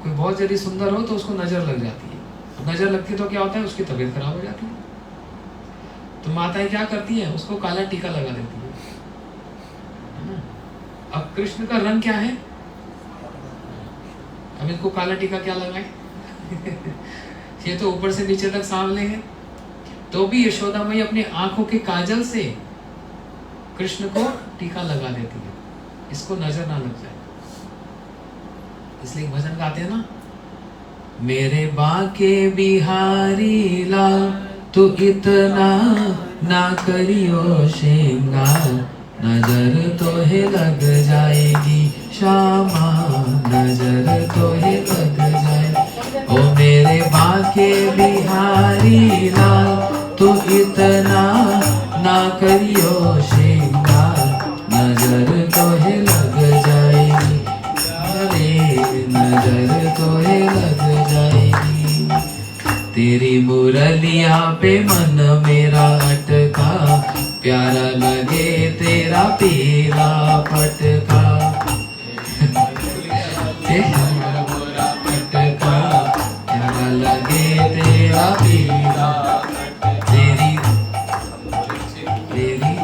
कोई बहुत ज्यादा सुंदर हो तो उसको नजर लग जाती है। नजर लगती है तो क्या होता है, उसकी तबीयत खराब हो जाती है। तो माताएं क्या करती है, उसको काला टीका लगा देती है। अब कृष्ण का रंग क्या है, अब इनको काला टीका क्या लगाए ये तो ऊपर से नीचे तक सामने है। तो भी यशोदा मैया अपनी आंखों के काजल से कृष्ण को टीका लगा देती है, इसको नजर ना लग जाए। इसलिए भजन गाते हैं ना, मेरे बाके बिहारी लाल तू इतना ना करियो श्रृंगार, नजर तो है लग जाएगी श्यामा, नजर तो है लग जाए। ओ मेरे बाके बिहारी लाल तू इतना ना करियो श्रृंगार, नजर तो है लग जाएगी, अरे नजर तो है लग जाएगी। तेरी मुरलिया पे मन मेरा अटका, प्यारा लगे तेरा पीला पटका तेरा पटका, प्यारा लगे तेरा पीला। तेरी तेरी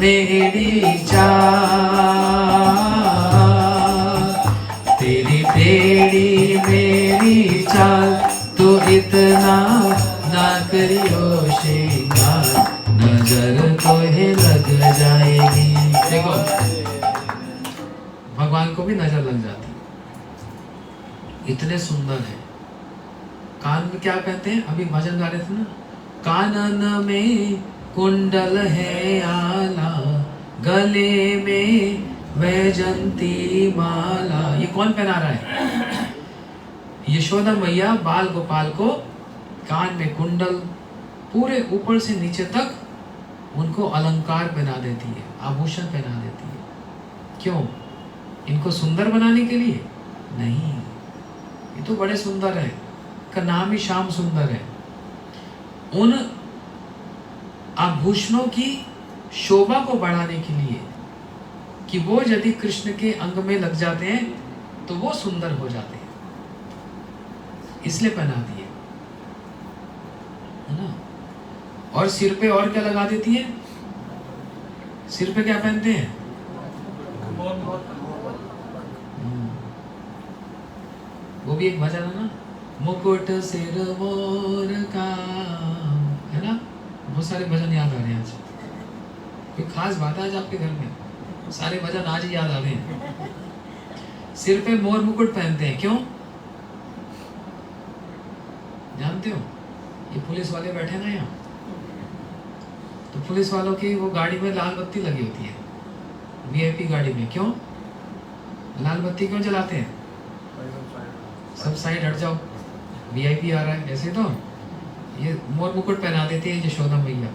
मेरी चाल, तेरी टेढ़ी मेरी चाल, तो इतना ना करियो श्रृंगार, नजर तो है लग जाएगी। देखो भगवान को भी नजर लग जाती, इतने सुंदर है। कान में क्या कहते हैं, अभी भजन गा रहे थे ना, कानन में कुंडल है आला, गले में वैजंती माला। ये कौन पहना रहा है? यशोदा मैया बाल गोपाल को कान में कुंडल, पूरे ऊपर से नीचे तक उनको अलंकार पहना देती है, आभूषण पहना देती है। क्यों? इनको सुंदर बनाने के लिए नहीं, ये तो बड़े सुंदर है, का नाम ही श्याम सुंदर है। उन आभूषणों की शोभा को बढ़ाने के लिए कि वो यदि कृष्ण के अंग में लग जाते हैं तो वो सुंदर हो जाते हैं, इसलिए पहना दिए, है ना। और सिर पे और क्या लगा देती है? सिर पे क्या पहनते हैं? वो भी एक भजन है ना, मुकुट सिर मोर का, है ना। बहुत सारे भजन याद आ रहे हैं आज। कोई खास बात है आज आपके घर में? सारे भजन आज ही याद आ रहे हैं। सिर पे मोर मुकुट पहनते हैं, क्यों जानते हो? ये पुलिस वाले बैठे ना यहाँ, तो पुलिस वालों की वो गाड़ी में लाल बत्ती लगी होती है, वीआईपी गाड़ी में। क्यों लाल बत्ती क्यों जलाते हैं? सब साइड हट जाओ, वीआईपी आ रहा है। ऐसे तो ये मोर मुकुट पहना देते हैं यशोदा मैया,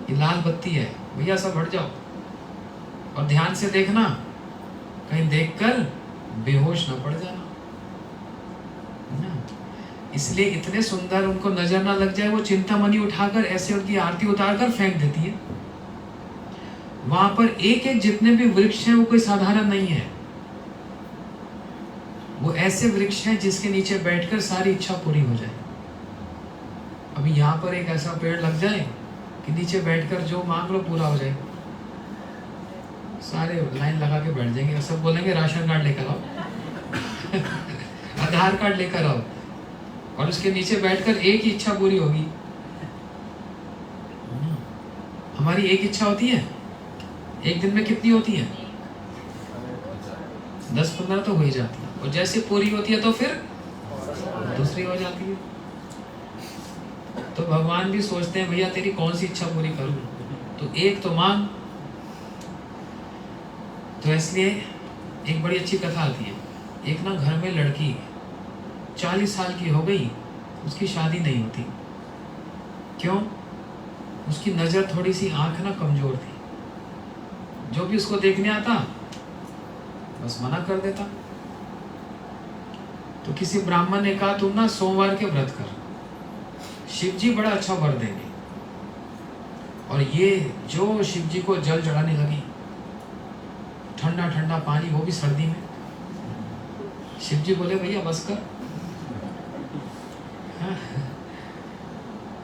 ये लाल बत्ती है भैया, सब हट जाओ। और ध्यान से देखना, कहीं देखकर बेहोश ना पड़ जाना, इसलिए इतने सुंदर, उनको नजर ना लग जाए, वो चिंतामणि उठाकर ऐसे उनकी आरती उतारकर फेंक देती है। वहां पर एक एक जितने भी वृक्ष हैं वो कोई साधारण नहीं है, वो ऐसे वृक्ष हैं जिसके नीचे बैठकर सारी इच्छा पूरी हो जाए। अभी यहाँ पर एक ऐसा पेड़ लग जाए कि नीचे बैठकर जो मांग लो पूरा हो जाए, सारे लाइन लगा के बैठ जाएंगे, सब बोलेंगे राशन कार्ड लेकर आओ आधार कार्ड लेकर आओ, और उसके नीचे बैठकर एक ही इच्छा पूरी होगी। हमारी एक इच्छा होती है, एक दिन में कितनी होती है? 10-15 तो हो ही जाती है, और जैसे पूरी होती है तो फिर दूसरी हो जाती है। तो भगवान भी सोचते हैं भैया तेरी कौन सी इच्छा पूरी करूं, तो एक तो मांग। तो इसलिए एक बड़ी अच्छी कथा आती है, एक ना घर में लड़की 40 साल की हो गई, उसकी शादी नहीं होती। क्यों? उसकी नजर थोड़ी सी, आंख ना कमजोर थी, जो भी उसको देखने आता बस मना कर देता। तो किसी ब्राह्मण ने कहा तुम ना सोमवार के व्रत कर, शिव जी बड़ा अच्छा वर देंगे। और ये जो शिव जी को जल चढ़ाने लगी, ठंडा ठंडा पानी, वो भी सर्दी में। शिव जी बोले भैया बस कर।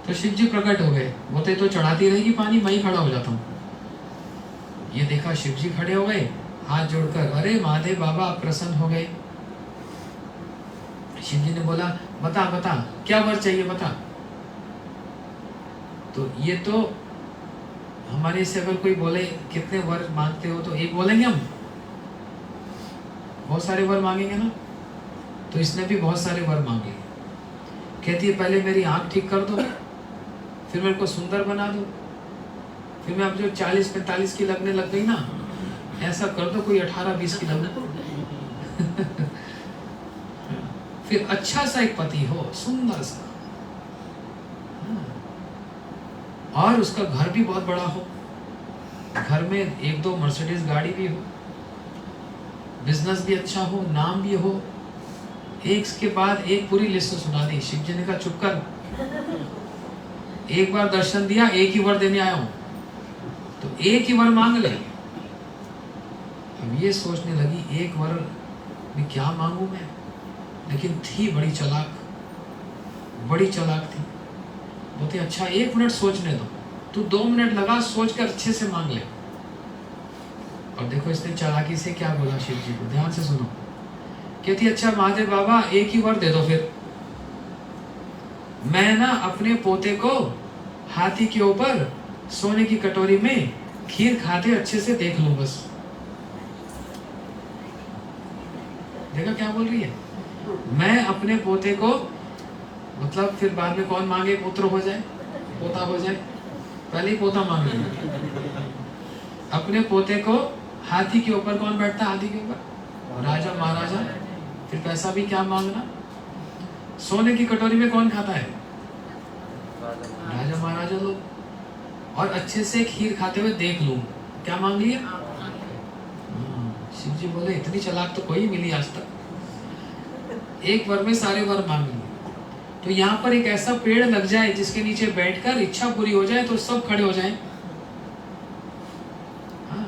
तो शिव जी प्रकट हो गए, बोलते तो चढ़ाती रहेगी पानी, मैं ही खड़ा हो जाता हूँ। ये देखा शिव जी खड़े हो गए हाथ जोड़कर, अरे महादेव बाबा आप प्रसन्न हो गए। शिव जी ने बोला बता बता क्या वर चाहिए बता। तो ये तो हमारे से अगर कोई बोले कितने वर मांगते हो, तो एक बोलेंगे हम, बहुत सारे वर मांगेंगे ना। तो इसने भी बहुत सारे वर मांगे। कहती है पहले मेरी आंख ठीक कर दो, फिर मेरे को सुंदर बना दो, फिर मैं अब जो 40-45 की लगने लग गई ना, ऐसा कर दो कोई 18-20 की लग फिर अच्छा सा एक पति हो, सुंदर सा, और उसका घर भी बहुत बड़ा हो, घर में 1-2 मर्सिडीज गाड़ी भी हो, बिजनेस भी अच्छा हो, नाम भी हो। एक के बाद एक पूरी लिस्ट सुना दी। शिव जी ने कहा चुप कर, एक बार दर्शन दिया, एक ही वर देने आया हूं, तो एक ही वर मांग ले। अब ये सोचने लगी एक वर में क्या मांगू मैं, लेकिन थी बड़ी चालाक, बड़ी चालाक थी। बोलते अच्छा 1 मिनट सोचने दो, तू 2 मिनट लगा सोच कर अच्छे से मांग ले। और देखो इसने चालाकी से क्या बोला शिव जी को, ध्यान से सुनो। कहती अच्छा महादेव बाबा एक ही वर दे दो, फिर मैं ना अपने पोते को हाथी के ऊपर सोने की कटोरी में खीर खाते अच्छे से देख लूं बस। देखा क्या बोल रही है, मैं अपने पोते को, मतलब फिर बाद में कौन मांगे पुत्र हो जाए, पोता हो जाए, पहले ही पोता मांगे। अपने पोते को हाथी के ऊपर, कौन बैठता हाथी के ऊपर, राजा महाराजा। फिर पैसा भी क्या मांगना, सोने की कटोरी में कौन खाता है, राजा महाराजा लोग। और अच्छे से खीर खाते हुए देख लूं, क्या मांग लिया। शिव जी बोले इतनी चालाक तो कोई मिली आज तक, एक वर में सारे वर मांग लिए। तो यहाँ पर एक ऐसा पेड़ लग जाए जिसके नीचे बैठकर इच्छा पूरी हो जाए, तो सब खड़े हो जाएं। हाँ,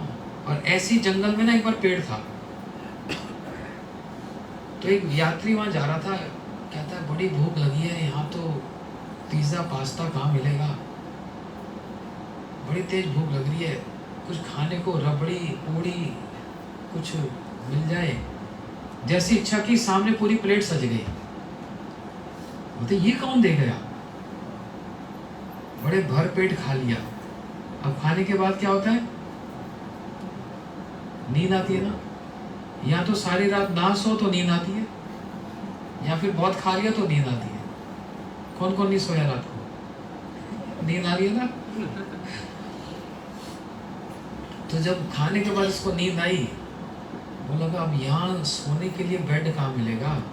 और और ऐसी जंगल में ना एक बार पेड़ था, तो एक यात्री वहां जा रहा था, कहता है बड़ी भूख लगी है, यहाँ तो पिज्जा पास्ता कहाँ मिलेगा, बड़ी तेज भूख लग रही है, कुछ खाने को, रबड़ी पूड़ी कुछ मिल जाए। जैसी इच्छा की सामने पूरी प्लेट सज गई। बोलते ये कौन दे गया, बड़े भर पेट खा लिया। अब खाने के बाद क्या होता है, नींद आती है ना, या तो सारी रात ना सो तो नींद आती है, या फिर बहुत खा लिया तो नींद आती है। कौन कौन नहीं सोया रात को, नींद आ रही है ना। तो जब खाने के बाद इसको नींद आई, वो लगा अब यहाँ सोने के लिए बेड कहाँ मिलेगा,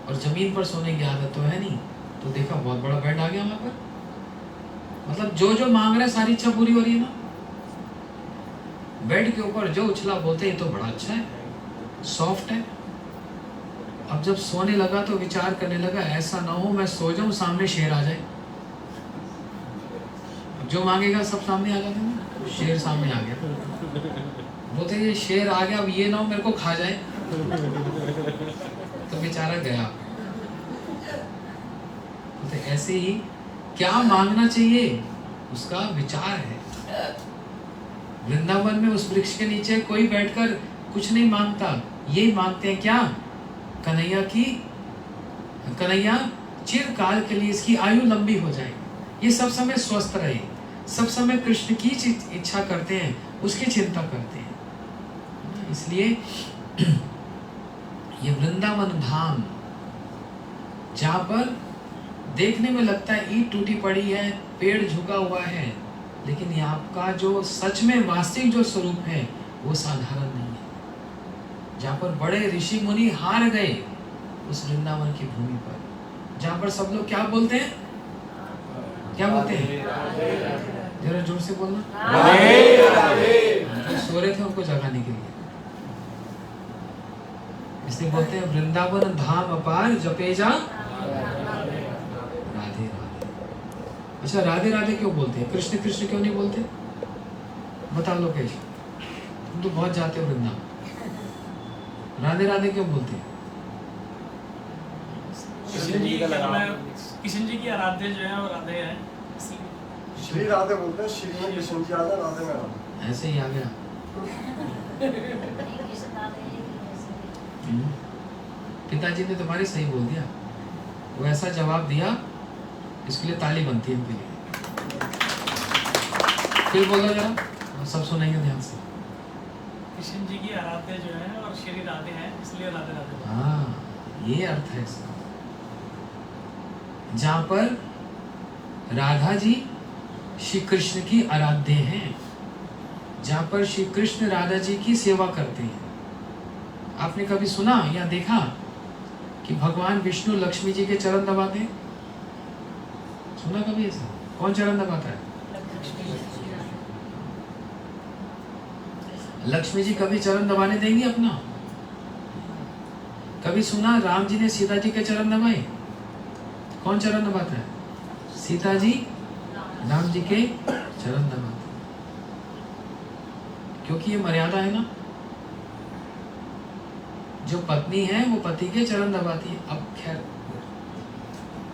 और जमीन पर सोने की आदत तो है नहीं, तो देखा बहुत बड़ा बेड आ गया वहां पर। मतलब जो जो मांग रहा है सारी इच्छा पूरी हो रही है ना। बेड के ऊपर जो उछला, बोलते ये तो बड़ा अच्छा है, सॉफ्ट है। अब जब सोने लगा तो विचार करने लगा, ऐसा ना हो मैं सो जाऊं सामने शेर आ जाए। जो मांगेगा सब सामने आ जाता है ना, शेर सामने आ गया। बोलते ये शेर आ गया, अब ये ना हो मेरे को खा जाए। तो बेचारा गया। बोलते ऐसे ही क्या मांगना चाहिए उसका विचार है। वृंदावन में उस वृक्ष के नीचे कोई बैठकर कुछ नहीं मांगता, यही मांगते हैं क्या, कन्हैया चिरकाल के लिए इसकी आयु लंबी हो जाए, ये सब समय स्वस्थ रहे, सब समय कृष्ण की इच्छा करते हैं, उसकी चिंता करते हैं। इसलिए ये वृंदावन धाम, जहाँ पर देखने में लगता है ईंट टूटी पड़ी है, पेड़ झुका हुआ है, लेकिन यहाँ का जो सच में वास्तविक जो स्वरूप है वो साधारण नहीं है। जहाँ पर बड़े ऋषि मुनि हार गए उस वृंदावन की भूमि पर, जहाँ पर सब लोग क्या बोलते हैं, क्या बोलते हैं, जरा जोर से बोलना, तो सो रहे थे उनको जगाने के लिए, इसलिए बोलते हैं वृंदावन धाम अपार जपे जा राधे राधे। अच्छा राधे राधे क्यों बोलते हैं, कृष्ण कृष्ण क्यों नहीं बोलते, बताओ लोकेश, तुम तो बहुत जाते हो वृंदावन, राधे राधे क्यों बोलते हैं? किशन जी की आराध्य जो है वो राधे है, श्री राधे बोलते हैं, श्री में कृष्ण जी आते, राधे में राधे। ऐसे ही आ गया। पिताजी ने तुम्हारे सही बोल दिया, वो ऐसा जवाब दिया, इसके लिए ताली बनती है इनके लिए। फिर बोलो जरा, सब सुनेंगे ध्यान से। किशन जी की आराध्य जो है और श्री राधे है, इसलिए राधे राधे। हाँ ये अर्थ है इसका। जहाँ पर राधा जी श्री कृष्ण की आराध्य हैं, जहाँ पर श्री कृष्ण राधा जी की सेवा करते हैं। आपने कभी सुना या देखा कि भगवान विष्णु लक्ष्मी जी के चरण दबाते हैं? सुना कभी ऐसा? कौन चरण दबाता है? लक्ष्मी जी कभी चरण दबाने देंगी अपना? कभी सुना राम जी ने सीता जी के चरण दबाए? कौन चरण दबाता है? सीता जी राम जी के चरण दबाते, क्योंकि ये मर्यादा है ना। जो पत्नी है वो पति के चरण दबाती है। अब खैर,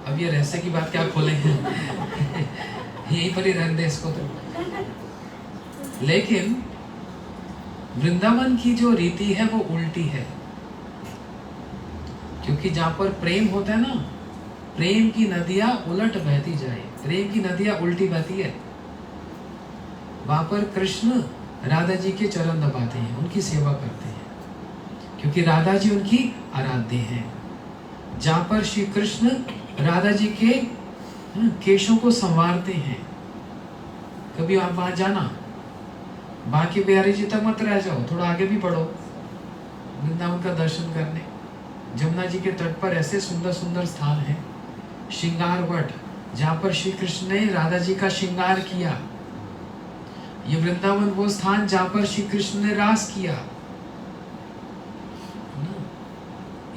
अब ये रहस्य की बात क्या खोलेंगे यहीं पर ही रहने दे इसको तो। लेकिन वृंदावन की जो रीति है वो उल्टी है, क्योंकि जहां पर प्रेम होता है ना, प्रेम की नदियां उलट बहती जाए, प्रेम की नदियां उल्टी बहती है। वहां पर कृष्ण राधा जी के चरण दबाते हैं, उनकी सेवा करते हैं, क्योंकि राधा जी उनकी आराध्य हैं। जहां पर श्री कृष्ण राधा जी के केशों को संवारते हैं। कभी आप वहां जाना, बाकी बिहारी जी तक मत रह जाओ, थोड़ा आगे भी बढ़ो वृंदावन का दर्शन करने। जमुना जी के तट पर ऐसे सुंदर सुंदर स्थान हैं, श्रृंगार वट, जहाँ पर श्री कृष्ण ने राधा जी का श्रृंगार किया। ये वृंदावन वो स्थान जहाँ पर श्री कृष्ण ने रास किया।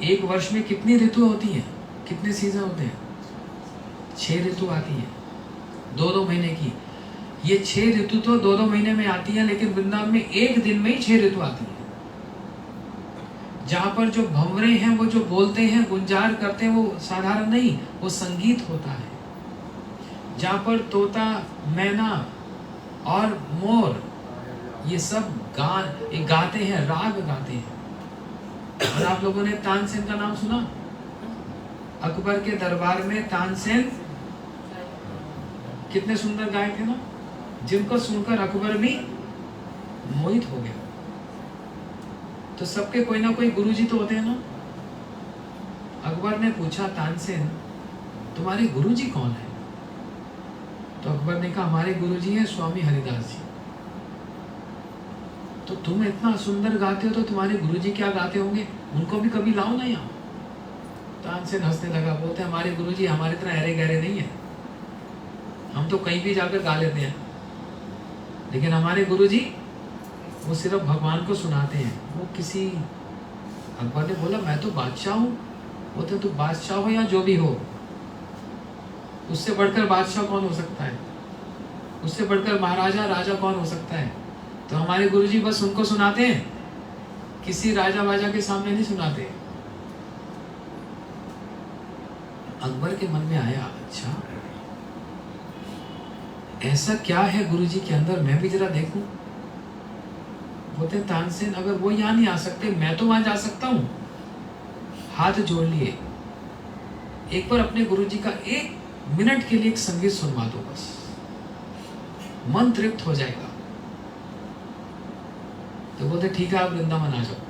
एक वर्ष में कितनी ऋतु होती है, कितने सीजन होते हैं? 6 ऋतु आती है, 2-2 महीने की। ये 6 ऋतु तो 2-2 महीने में आती है, लेकिन वृंदावन में एक दिन में ही 6 ऋतु आती है। जहाँ पर जो भंवरे हैं, वो जो बोलते हैं, गुंजार करते हैं, वो साधारण नहीं, वो संगीत होता है। जहाँ पर तोता, मैना और मोर ये सब गाते हैं, राग गाते हैं। और आप लोगों ने तानसेन का नाम सुना? अकबर के दरबार में तानसेन कितने सुंदर गाए थे ना, जिनको सुनकर अकबर भी मोहित हो गया। तो सबके कोई ना कोई गुरुजी तो होते हैं ना। अकबर ने पूछा, तानसेन तुम्हारे गुरुजी कौन है? तो अकबर ने कहा, हमारे गुरुजी हैं स्वामी हरिदास जी। तो तुम इतना सुंदर गाते हो तो तुम्हारे गुरुजी क्या गाते होंगे, उनको भी कभी लाओ ना यहाँ। तानसेन हंसने लगा, बोलते हमारे गुरुजी हमारे तरह अरे गहरे नहीं है, हम तो कहीं भी जाकर गा लेते हैं, लेकिन हमारे गुरुजी वो सिर्फ भगवान को सुनाते हैं। वो किसी, अकबर ने बोला मैं तो बादशाह हूँ। बोलते तू बादशाह हो या जो भी हो, उससे बढ़कर बादशाह कौन हो सकता है, उससे बढ़कर महाराजा राजा कौन हो सकता है। तो हमारे गुरुजी बस उनको सुनाते हैं, किसी राजा वाजा के सामने नहीं सुनाते। अकबर के मन में आया, अच्छा ऐसा क्या है गुरुजी के अंदर, मैं भी जरा देखूं। बोलते तानसेन अगर वो यहाँ नहीं आ सकते, मैं तो वहां जा सकता हूँ। हाथ जोड़ लिए, एक बार अपने गुरुजी का 1 मिनट के लिए एक संगीत सुनवा दो, बस मन तृप्त हो जाएगा। तो बोलते ठीक है, आप वृंदावन आ जाओ।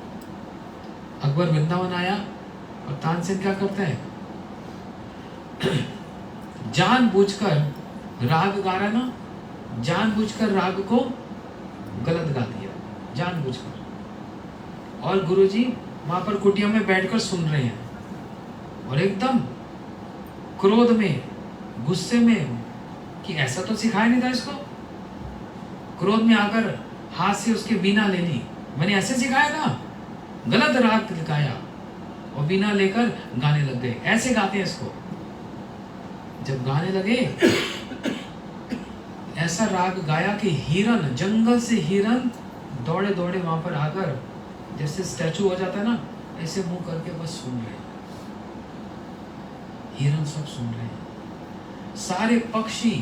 अकबर वृंदावन आया और तानसेन क्या करता है, जानबूझकर राग गा रहा ना, जानबूझकर राग को गलत गा दिया, जानबूझकर। और गुरुजी वहां पर कुटिया में बैठकर सुन रहे हैं और एकदम क्रोध में, गुस्से में कि ऐसा तो सिखाया नहीं था इसको। क्रोध में आकर हाथ से उसके बीना ले ली, मैंने ऐसे सिखाया था, गलत राग गाया और बीना लेकर गाने लग गए। ऐसे गाते हैं इसको। जब गाने लगे ऐसा राग गाया कि हिरन, जंगल से हिरन दौड़े दौड़े वहां पर आकर जैसे स्टैचू हो जाता है ना, ऐसे मुंह करके बस सुन रहे हैं। हिरन सब सुन रहे हैं। सारे पक्षी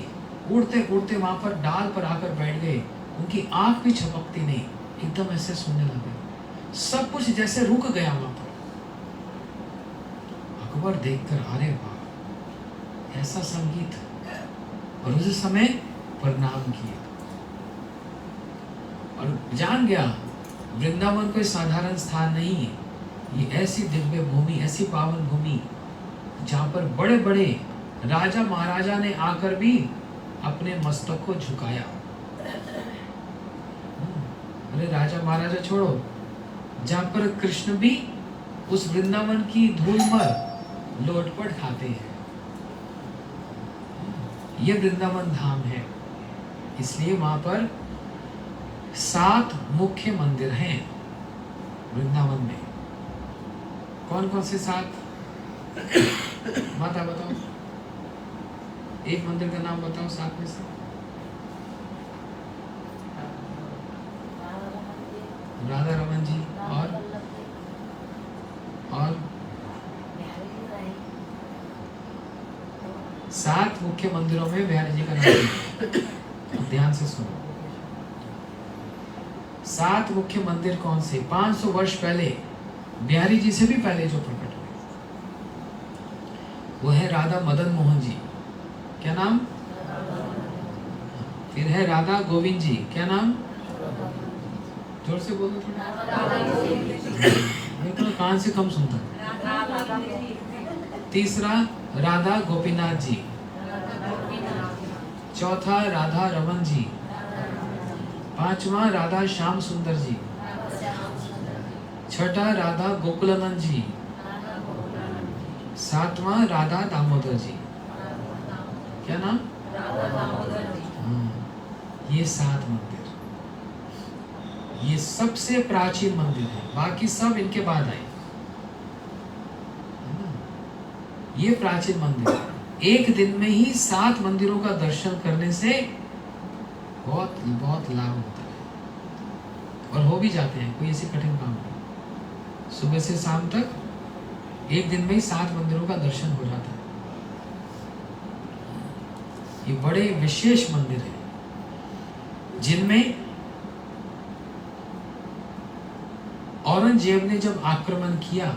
उड़ते उड़ते वहां पर डाल पर आकर बैठ गए, उनकी आंख भी झपकती नहीं, एकदम ऐसे सुनने लगे। सब कुछ जैसे रुक गया वहां पर। अकबर देखकर अरे वाह, ऐसा संगीत, और उसी समय प्रणाम किया और जान गया वृंदावन कोई साधारण स्थान नहीं है। ये ऐसी दिव्य भूमि, ऐसी पावन भूमि जहाँ पर बड़े बड़े राजा महाराजा ने आकर भी अपने मस्तक को झुकाया। अरे राजा महाराजा छोड़ो, जहाँ पर कृष्ण भी उस वृंदावन की धूल पर लोटपट खाते हैं। ये वृंदावन धाम है, इसलिए वहां पर 7 मुख्य मंदिर हैं वृंदावन में। कौन कौन से 7? माता बताओ, एक मंदिर का नाम बताओ 7 में से। राधा रमन जी, और 7 मुख्य मंदिरों में बिहारी जी का नाम है। ध्यान से सुनो, 7 मुख्य मंदिर कौन से? 500 वर्ष पहले, बिहारी जी से भी पहले जो प्रकट हुए, वो है राधा मदन मोहन जी। क्या नाम? फिर है राधा गोविंद जी। क्या नाम? जोर से बोलो थोड़ा, मेरे को कान से कम सुनता। तीसरा राधा गोपीनाथ जी। चौथा राधा रमन जी। 5वां राधा श्याम सुंदर जी। 6ठा राधा गोकुलानंद जी। 7वां राधा दामोदर जी। क्या नाम? ये 7 मंदिर, ये सबसे प्राचीन मंदिर है, बाकी सब इनके बाद आए। ये प्राचीन मंदिर, एक दिन में ही 7 मंदिरों का दर्शन करने से बहुत बहुत लाभ होता है और हो भी जाते हैं, कोई ऐसे कठिन काम नहीं। सुबह से शाम तक एक दिन में ही 7 मंदिरों का दर्शन हो जाता है। ये बड़े विशेष मंदिर हैं जिनमें औरंगजेब ने जब आक्रमण किया,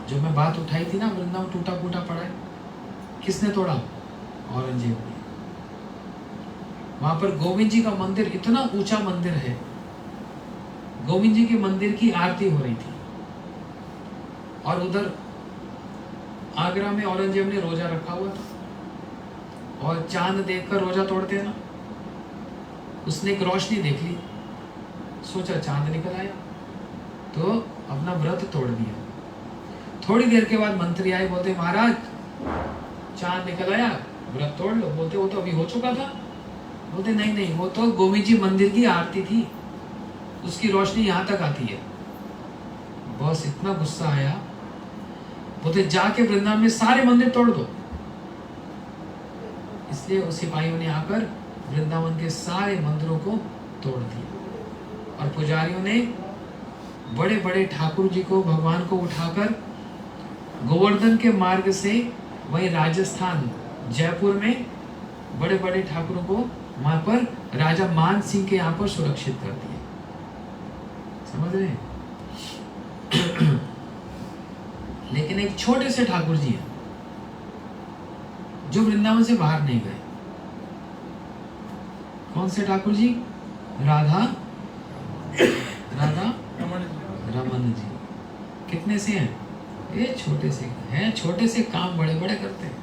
जो मैं बात उठाई थी ना, वृंदावन टूटा फूटा पड़ा है, किसने तोड़ा? औरंगजेब ने। वहां पर गोविंद जी का मंदिर इतना ऊंचा मंदिर है, गोविंद जी के मंदिर की आरती हो रही थी और उधर आगरा में औरंगजेब ने रोजा रखा हुआ था और चांद देखकर रोजा तोड़ते हैं ना, उसने एक रोशनी देख ली, सोचा चांद निकल आया तो अपना व्रत तोड़ दिया। थोड़ी देर के बाद मंत्री आए, बोलते महाराज चांद निकल आया, व्रत तोड़ लो। बोलते वो तो अभी हो चुका था। बोलते नहीं नहीं, वो तो गोविंद जी मंदिर की आरती थी, उसकी रोशनी यहाँ तक आती है। बस इतना गुस्सा आया, बोलते जाके वृंदावन में सारे मंदिर तोड़ दो। इसलिए उस सिपाहियों ने आकर वृंदावन के सारे मंदिरों को तोड़ दिया और पुजारियों ने बड़े बड़े ठाकुर जी को, भगवान को उठाकर गोवर्धन के मार्ग से वही राजस्थान जयपुर में बड़े बड़े ठाकुरों को वहां पर राजा मान सिंह के यहाँ पर सुरक्षित कर दिए। समझ रहे हैं? लेकिन एक छोटे से ठाकुर जी हैं जो वृंदावन से बाहर नहीं गए। कौन से ठाकुर जी? राधा रमन जी। कितने से हैं? ये छोटे से हैं, छोटे से काम बड़े बड़े करते हैं।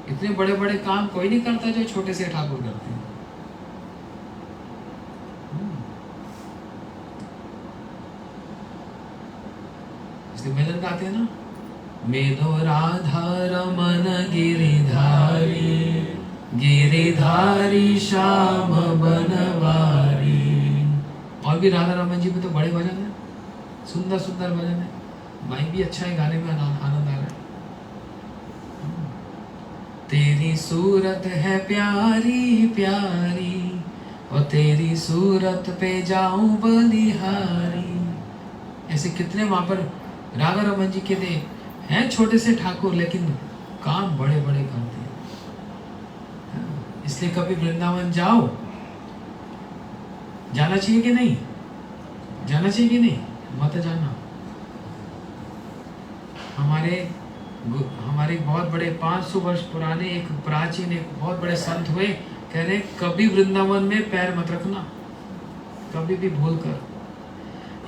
इतने बड़े बड़े काम कोई नहीं करता जो छोटे से ठाकुर करते हैं। इसलिए भजन गाते हैं ना, मेधो राधा रमन गिरिधारी, गिरिधारी श्याम बनवारी। और भी राधा रमन जी पे तो बड़े भजन है, सुंदर सुंदर भजन है। माइक भी अच्छा है, गाने में आनंद आ रहा है। तेरी सूरत है प्यारी प्यारी और तेरी सूरत पे जाऊं बलिहारी। ऐसे कितने वहां पर राधा रमन जी के हैं छोटे से ठाकुर, लेकिन काम बड़े बड़े करते हैं। इसलिए कभी वृंदावन जाओ, जाना चाहिए कि नहीं? जाना चाहिए कि नहीं? मत जाना। हमारे बहुत बड़े 500 वर्ष पुराने एक प्राचीन एक बहुत बड़े संत हुए, कह रहे कभी वृंदावन में पैर मत रखना, कभी भी भूल कर।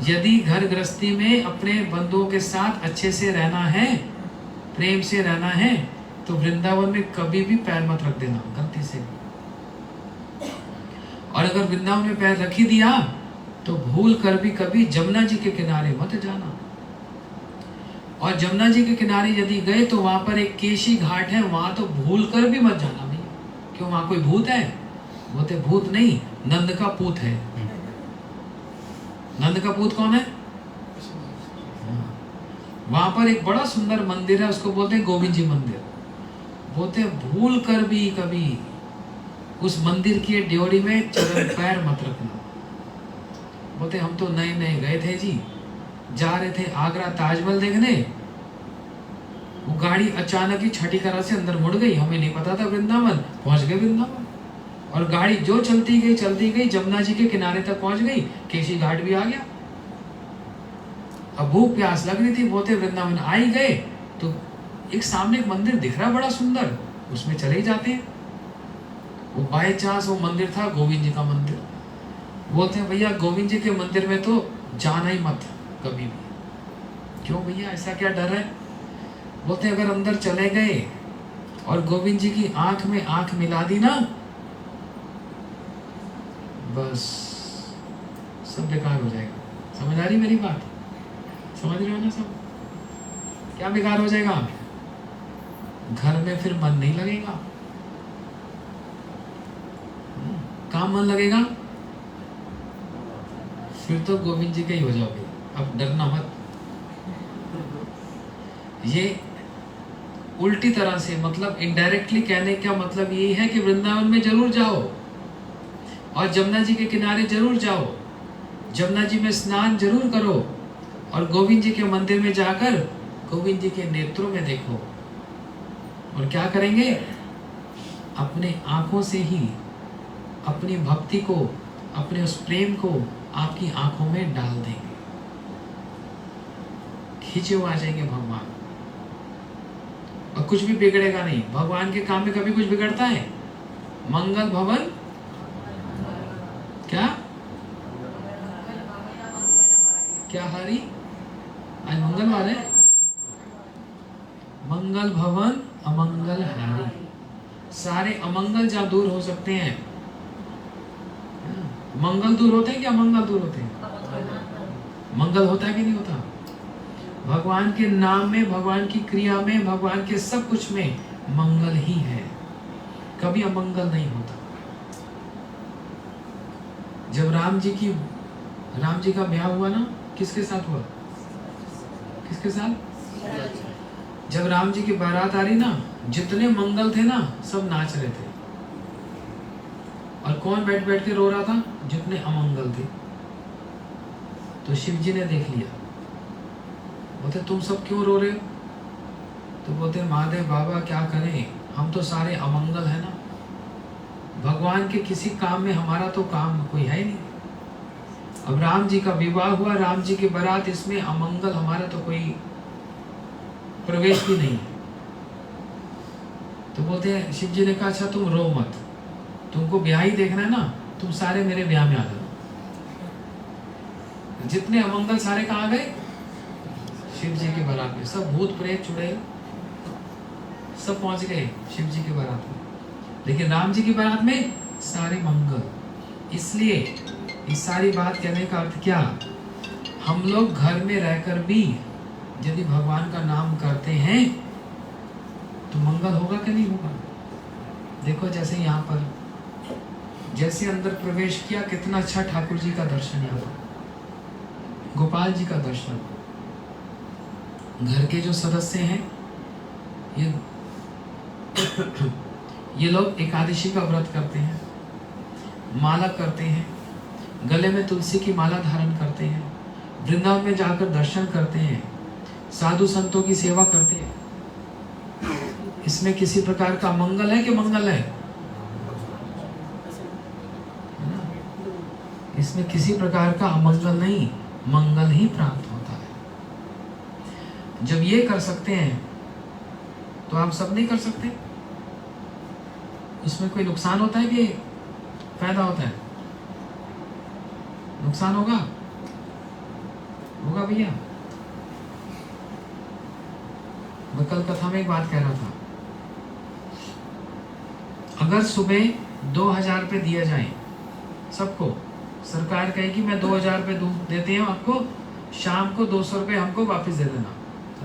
यदि घर गृहस्थी में अपने बंधुओं के साथ अच्छे से रहना है, प्रेम से रहना है, तो वृंदावन में कभी भी पैर मत रख देना गलती से। और अगर वृंदावन में पैर रख ही दिया तो भूल कर भी कभी जमुना जी के किनारे मत जाना। और जमुना जी के किनारे यदि गए तो वहां पर एक केशी घाट है, वहां तो भूल कर भी मत जाना भैया। क्यों? वहां कोई भूत है? बोलते भूत नहीं, नंद का पूत है। नंद का पूत कौन है? वहां पर एक बड़ा सुंदर मंदिर है, उसको बोलते हैं गोविंद जी मंदिर। बोलते भूल कर भी कभी उस मंदिर की ड्योढ़ी में चरण पैर मत रखना। बोलते हम तो नए नए गए थे जी, जा रहे थे आगरा ताजमहल देखने, वो गाड़ी अचानक ही छठी करा से अंदर मुड़ गई, हमें नहीं पता था वृंदावन। पहुंच गए वृंदावन और गाड़ी जो चलती गई जमुना जी के किनारे तक पहुंच गई, केशी घाट भी आ गया। अब भूख प्यास लग रही थी, बोलते वृंदावन आ ही गए तो एक सामने एक मंदिर दिख रहा बड़ा सुंदर, उसमें चले ही जाते हैं। वो बाय चांस वो मंदिर था गोविंद जी का मंदिर। बोलते हैं भैया गोविंद जी के मंदिर में तो जाना ही मत कभी भी। क्यों भैया, ऐसा क्या डर है? बोलते हैं अगर अंदर चले गए और गोविंद जी की आंख में आंख मिला दी ना, बस सब बेकार हो जाएगा। समझ आ रही मेरी बात? समझ रहे हो ना सब? क्या बेकार हो जाएगा? घर में फिर मन नहीं लगेगा। काम मन लगेगा फिर तो गोविंद जी के ही हो जाओगे। अब डरना मत। ये उल्टी तरह से, मतलब इनडायरेक्टली कहने का मतलब ये है कि वृंदावन में जरूर जाओ, और जमुना जी के किनारे जरूर जाओ, जमुना जी में स्नान जरूर करो और गोविंद जी के मंदिर में जाकर गोविंद जी के नेत्रों में देखो। और क्या करेंगे? अपने आंखों से ही अपनी भक्ति को, अपने उस प्रेम को आपकी आंखों में डाल देंगे, खींचे हुए आ जाएंगे भगवान। और कुछ भी बिगड़ेगा नहीं। भगवान के काम में कभी कुछ बिगड़ता है? मंगल भवन क्या क्या हरी? आज मंगलवार है। मंगल भवन अमंगल हारी। सारे अमंगल जहां दूर हो सकते हैं, मंगल दूर होते हैं कि अमंगल दूर होते हैं? मंगल होता है कि नहीं होता? भगवान के नाम में, भगवान की क्रिया में, भगवान के सब कुछ में मंगल ही है, कभी अमंगल नहीं होता। जब राम जी का ब्याह हुआ ना, किसके साथ हुआ? किसके साथ? जब राम जी की बारात आ रही ना, जितने मंगल थे ना सब नाच रहे थे। और कौन बैठ बैठ के रो रहा था? जितने अमंगल थे। तो शिव जी ने देख लिया, बोलते तुम सब क्यों रो रहे हो? तो बोलते महादेव बाबा क्या करें, हम तो सारे अमंगल है ना, भगवान के किसी काम में हमारा तो काम कोई है नहीं। अब राम जी का विवाह हुआ, राम जी की बारात, इसमें अमंगल हमारा तो कोई प्रवेश भी नहीं। तो बोलते हैं, शिव जी ने कहा अच्छा तुम रो मत, तुमको ब्याह ही देखना है ना, तुम सारे मेरे ब्याह में आ जाओ। जितने अमंगल सारे कहाँ गए? शिव जी की बारात में। सब भूत प्रेत चुड़ैल सब पहुंच गए शिव जी की बारात में, लेकिन राम जी की बारात में सारे मंगल। इसलिए इस सारी बात कहने का अर्थ क्या? हम लोग घर में रहकर भी यदि भगवान का नाम करते हैं तो मंगल होगा कि नहीं होगा? देखो जैसे यहाँ पर जैसे अंदर प्रवेश किया, कितना अच्छा ठाकुर जी का दर्शन, यहाँ पर गोपाल जी का दर्शन। घर के जो सदस्य हैं ये लोग एकादशी का व्रत करते हैं, माला करते हैं, गले में तुलसी की माला धारण करते हैं, वृंदावन में जाकर दर्शन करते हैं, साधु संतों की सेवा करते हैं। इसमें किसी प्रकार का मंगल है कि मंगल है? इसमें किसी प्रकार का अमंगल नहीं, मंगल ही प्राप्त होता है। जब ये कर सकते हैं तो आप सब नहीं कर सकते। उसमें कोई नुकसान होता है कि फायदा होता है? नुकसान होगा भैया। मैं कल कथा में एक बात कह रहा था, अगर सुबह 2000 रुपये दिया जाए सबको, सरकार कहेगी मैं 2000 रुपये देते हैं आपको, शाम को 200 रुपये हमको वापस दे देना,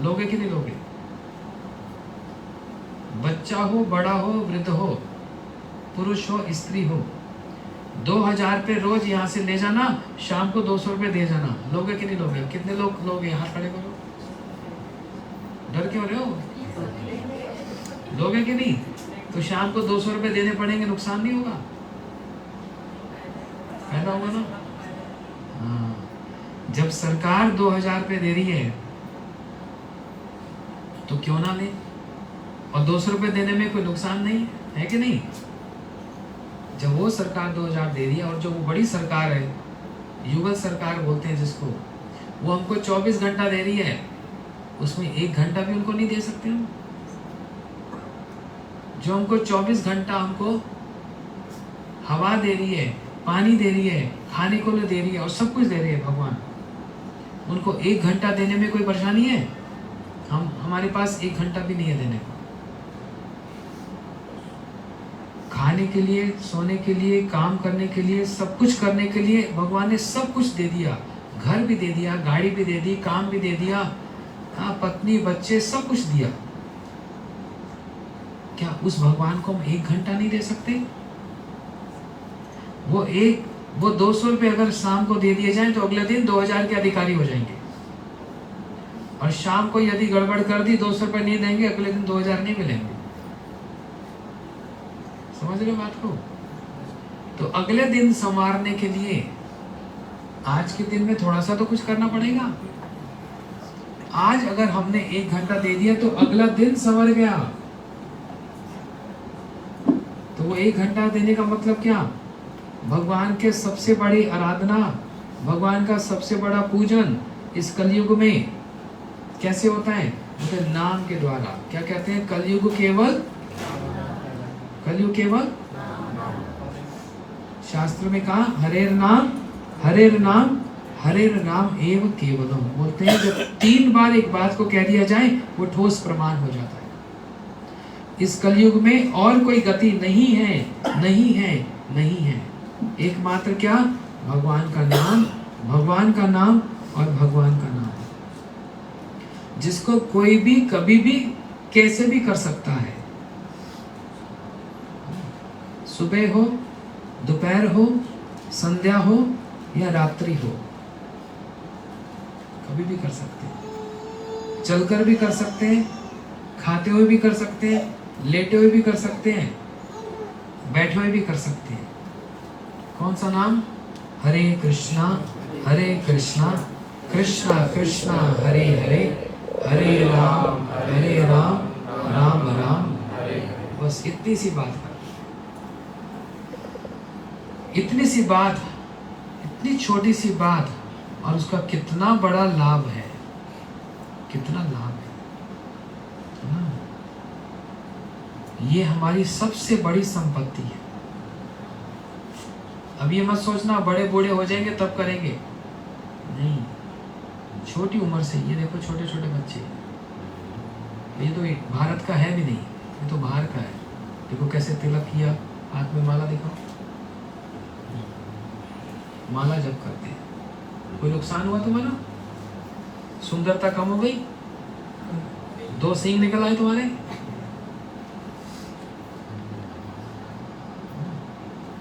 लोगे कि नहीं लोगे? बच्चा हो, बड़ा हो, वृद्ध हो, पुरुष हो, स्त्री हो, 2000 रुपये रोज यहाँ से ले जाना, शाम को 200 रुपये दे जाना, लोगे कि नहीं लोगे? कितने लोग लोगे? हाथ खड़े करो। डर क्यों रहे हो? लोगे कि नहीं? तो शाम को 200 रुपये देने पड़ेंगे, नुकसान नहीं होगा, फायदा होगा ना। हाँ, जब सरकार 2000 रुपये दे रही है तो क्यों ना ले? और 200 रुपये देने में कोई नुकसान नहीं है कि नहीं? जब वो सरकार 2000 दे रही है, और जो वो बड़ी सरकार है, युगल सरकार बोलते हैं जिसको, वो हमको 24 घंटा दे रही है, उसमें 1 घंटा भी उनको नहीं दे सकते हम? जो हमको 24 घंटा हमको हवा दे रही है, पानी दे रही है, खाने को दे रही है और सब कुछ दे रही है भगवान, उनको 1 घंटा देने में कोई परेशानी है? हमारे पास 1 घंटा भी नहीं है देने को। खाने के लिए, सोने के लिए, काम करने के लिए, सब कुछ करने के लिए भगवान ने सब कुछ दे दिया। घर भी दे दिया, गाड़ी भी दे दी, काम भी दे दिया, हाँ, पत्नी, बच्चे, सब कुछ दिया। क्या उस भगवान को हम 1 घंटा नहीं दे सकते? वो 200 रुपये अगर शाम को दे दिए जाए तो अगले दिन 2000 के अधिकारी हो जाएंगे, और शाम को यदि गड़बड़ कर दी, 200 रुपये नहीं देंगे, अगले दिन 2000 नहीं मिलेंगे। समझ रहे हो बात को? तो अगले दिन संवारने के लिए आज के दिन में थोड़ा सा तो कुछ करना पड़ेगा। आज अगर हमने 1 घंटा दे दिया तो अगला दिन संवर गया। तो वो 1 घंटा देने का मतलब क्या? भगवान के सबसे बड़ी आराधना, भगवान का सबसे बड़ा पूजन इस कलयुग में कैसे होता है? मतलब नाम के द्वारा। क्या कहते हैं? कलयुग केवल शास्त्र में कहा हरेर नाम एवं केवलम। बोलते हैं जब 3 बार एक बात को कह दिया जाए वो ठोस प्रमाण हो जाता है। इस कलयुग में और कोई गति नहीं है। एकमात्र क्या? भगवान का नाम और भगवान का नाम, जिसको कोई भी कभी भी कैसे भी कर सकता है। सुबह हो, दोपहर हो, संध्या हो या रात्रि हो, कभी भी कर सकते हैं। चलकर भी कर सकते हैं, खाते हुए भी कर सकते हैं, लेटे हुए भी कर सकते हैं, बैठे हुए भी कर सकते हैं। कौन सा नाम? हरे कृष्णा कृष्णा कृष्णा हरे हरे, हरे राम राम राम हरे। बस इतनी सी बात है, इतनी सी बात, इतनी छोटी सी बात, और उसका कितना बड़ा लाभ है, कितना लाभ है। ये हमारी सबसे बड़ी संपत्ति है। अब ये मत सोचना बड़े बूढ़े हो जाएंगे तब करेंगे, नहीं। छोटी उम्र से, ये देखो छोटे छोटे बच्चे, ये तो भारत का है भी नहीं, ये तो बाहर का है। देखो कैसे तिलक किया, हाथ में माला दिखाओ, माला जब करते हैं। कोई नुकसान हुआ तुम्हारा? सुंदरता कम हो गई? 2 सींग निकल आए तुम्हारे?